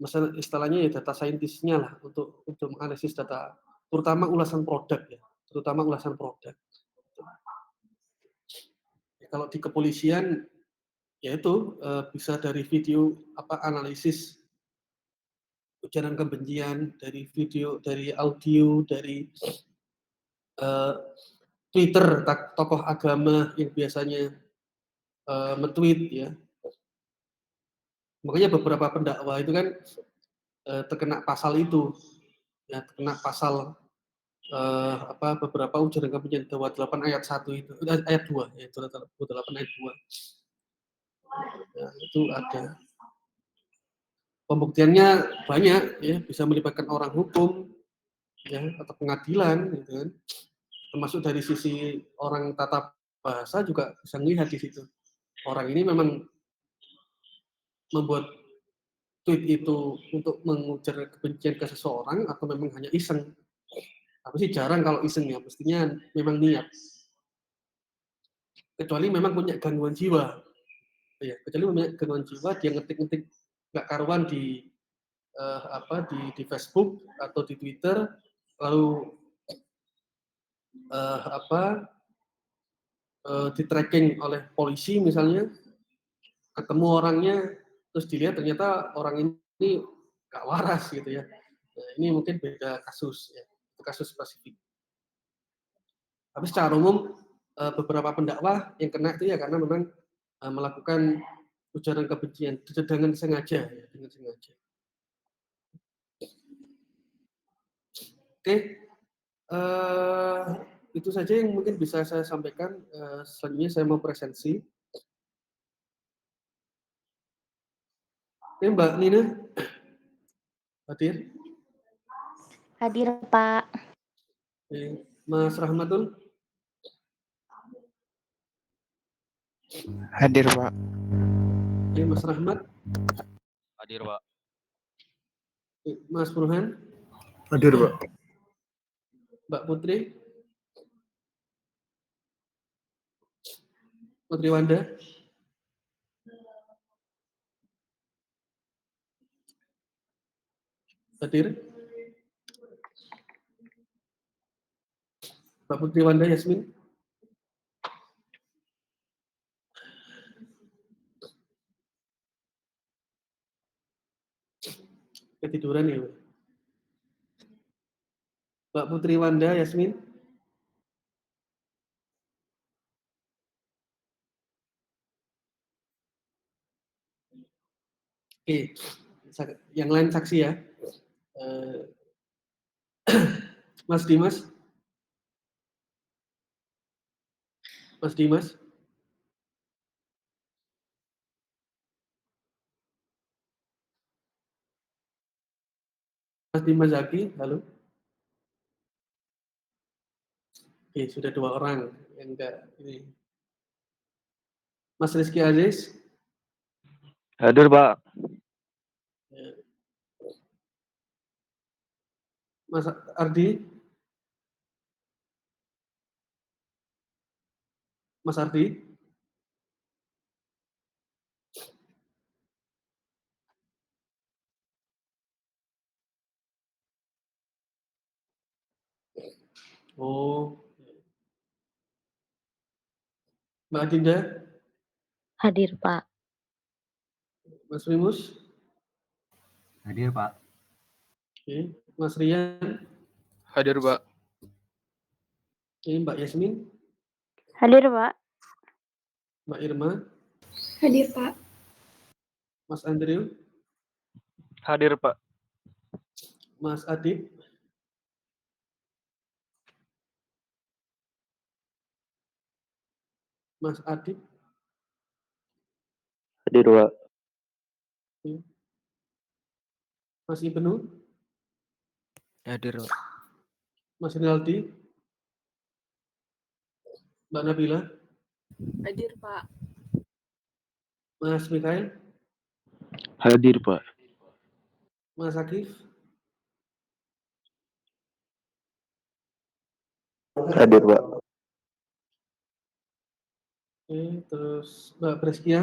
Masalah istilahnya ya data scientist-nya lah untuk menganalisis data, terutama ulasan produk ya, Ya, kalau di kepolisian ya itu bisa dari video analisis ujaran kebencian, dari video, dari audio, dari Twitter tokoh agama yang biasanya men-tweet ya. Makanya beberapa pendakwa itu kan terkena pasal itu, ya terkena pasal beberapa ujaran kebencian 28 ayat 1 itu, ayat 2 ya, 28 ayat 2. Ya, itu ada. Pembuktiannya banyak ya, bisa melibatkan orang hukum ya atau pengadilan gitu kan. Termasuk dari sisi orang tata bahasa juga bisa melihat di situ. Orang ini memang membuat tweet itu untuk mengujar kebencian ke seseorang atau memang hanya iseng. Tapi sih jarang kalau iseng ya, mestinya memang niat. Kecuali memang punya gangguan jiwa. Ya, kecuali punya gangguan jiwa, dia ngetik-ngetik nggak karuan di di Facebook atau di Twitter, lalu di tracking oleh polisi misalnya, ketemu orangnya, terus dilihat ternyata orang ini nggak waras gitu ya. Nah, ini mungkin beda kasus ya, itu kasus spesifik. Tapi secara umum beberapa pendakwa yang kena itu ya karena memang melakukan ujaran kebencian dengan sengaja ya, dengan sengaja. Oke, itu saja yang mungkin bisa saya sampaikan. Selanjutnya saya mau presensi. Oke, Mbak Nina hadir? Hadir, Pak. Oke. Mas Rahmatul? Hadir, Pak. Oke, Mas Rahmat. Hadir, Pak. Mas Burhan. Hadir, Pak. Mbak Putri. Putri Wanda. Hadir. Mbak Putri Wanda Yasmin. Ketiduran ya, Mbak Putri Wanda Yasmin. Oke, yang lain saksi ya. Mas Dimas. Mas Dimas. Mas Dimas Zaki, halo. Oke, sudah 2 orang yang enggak ini. Mas Rizky Aziz. Hadir, Pak. Mas Ardi. Mas Ardi. Oh. Mbak Adinda. Hadir, Pak. Mas Primus. Hadir, Pak. Oke. Mas Rian. Hadir, Pak. Oke, Mbak Yasmin. Hadir, Pak. Mbak Irma. Hadir, Pak. Mas Andrew. Hadir, Pak. Mas Adib. Mas Adib. Hadir, Pak. Oke. Mas Ibnu. Hadir, Pak. Mas Rinaldi. Mbak Nabila. Hadir, Pak. Mas Mikael. Hadir, Pak. Mas Akif. Hadir, Pak. Oke, terus Mbak Preskia.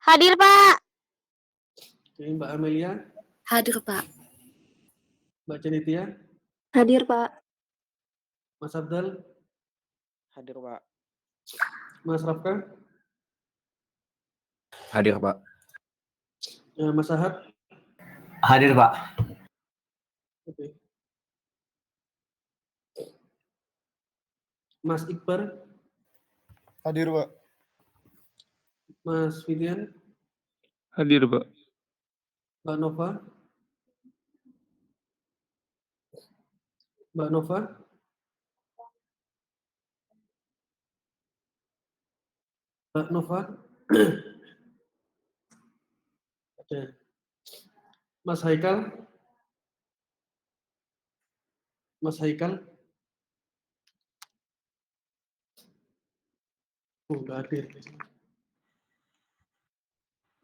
Hadir, Pak. Oke, Mbak Amelia. Hadir, Pak. Mbak Cenitia. Hadir, Pak. Mas Abdal. Hadir, Pak. Mas Rafka. Hadir, Pak. Mas Ahad. Hadir, Pak. Oke. Mas Iqbar. Hadir, Pak. Mas Fidian. Hadir, Pak. Mbak Nova. Mbak Nova. Mbak Nova. Ada. Mas Haikal. Mas Haikal. Nggak hadir.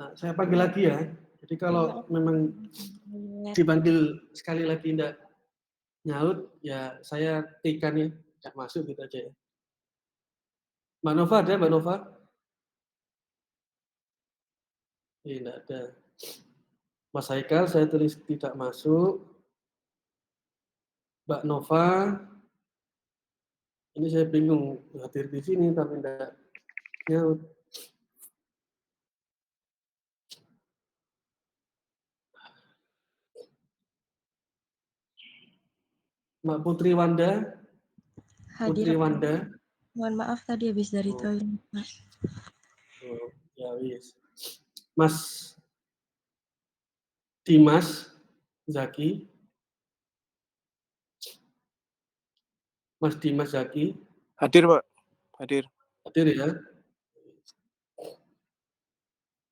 Nah, saya panggil lagi ya. Jadi kalau memang dipanggil sekali lagi enggak nyaut, ya saya tikan ya, nggak masuk gitu aja ya. Mbak Nova ada, Mbak Nova? Enggak ada. Mas Haikal saya tulis tidak masuk. Mbak Nova, ini saya bingung hadir di sini tapi enggak nyaut. Mbak Putri Wanda. Hadir, Putri Pak. Wanda. Mohon maaf tadi habis dari Oh. toilet, Pak. Oh, ya wis. Mas Dimas Zaki. Mas Dimas Zaki. Hadir, Pak. Hadir. Hadir ya.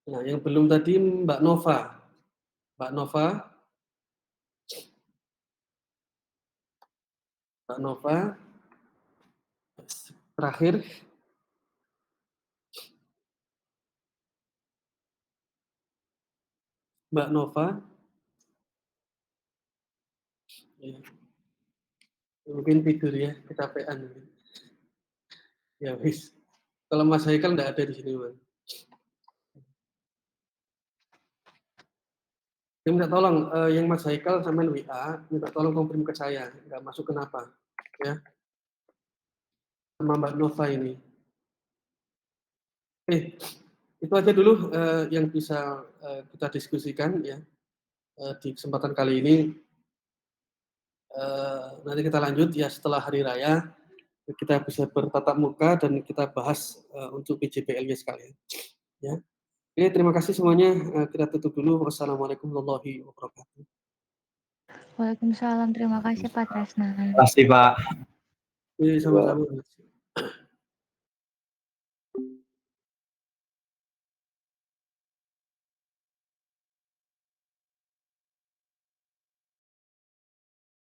Nah, yang belum tadi Mbak Nova. Mbak Nova. Mbak Nova. Terakhir. Mbak Nova. Ya. Mungkin tidur ya, kecapean. Ya wis. Kalau Mas Haikal nggak ada di sini, Bang. Saya minta tolong yang Mas Haikal sama WA, minta tolong konfirm ke saya, nggak masuk kenapa, ya? Sama Mbak Nova ini. Itu aja dulu yang bisa kita diskusikan ya di kesempatan kali ini. Nanti kita lanjut ya setelah hari raya, kita bisa bertatap muka dan kita bahas untuk PJPL-nya sekalian. Ya. Oke, terima kasih semuanya. Kita tutup dulu. Wassalamualaikum warahmatullahi wabarakatuh. Waalaikumsalam. Terima kasih Pak Tresnan. Terima kasih, Pak. Sama-sama.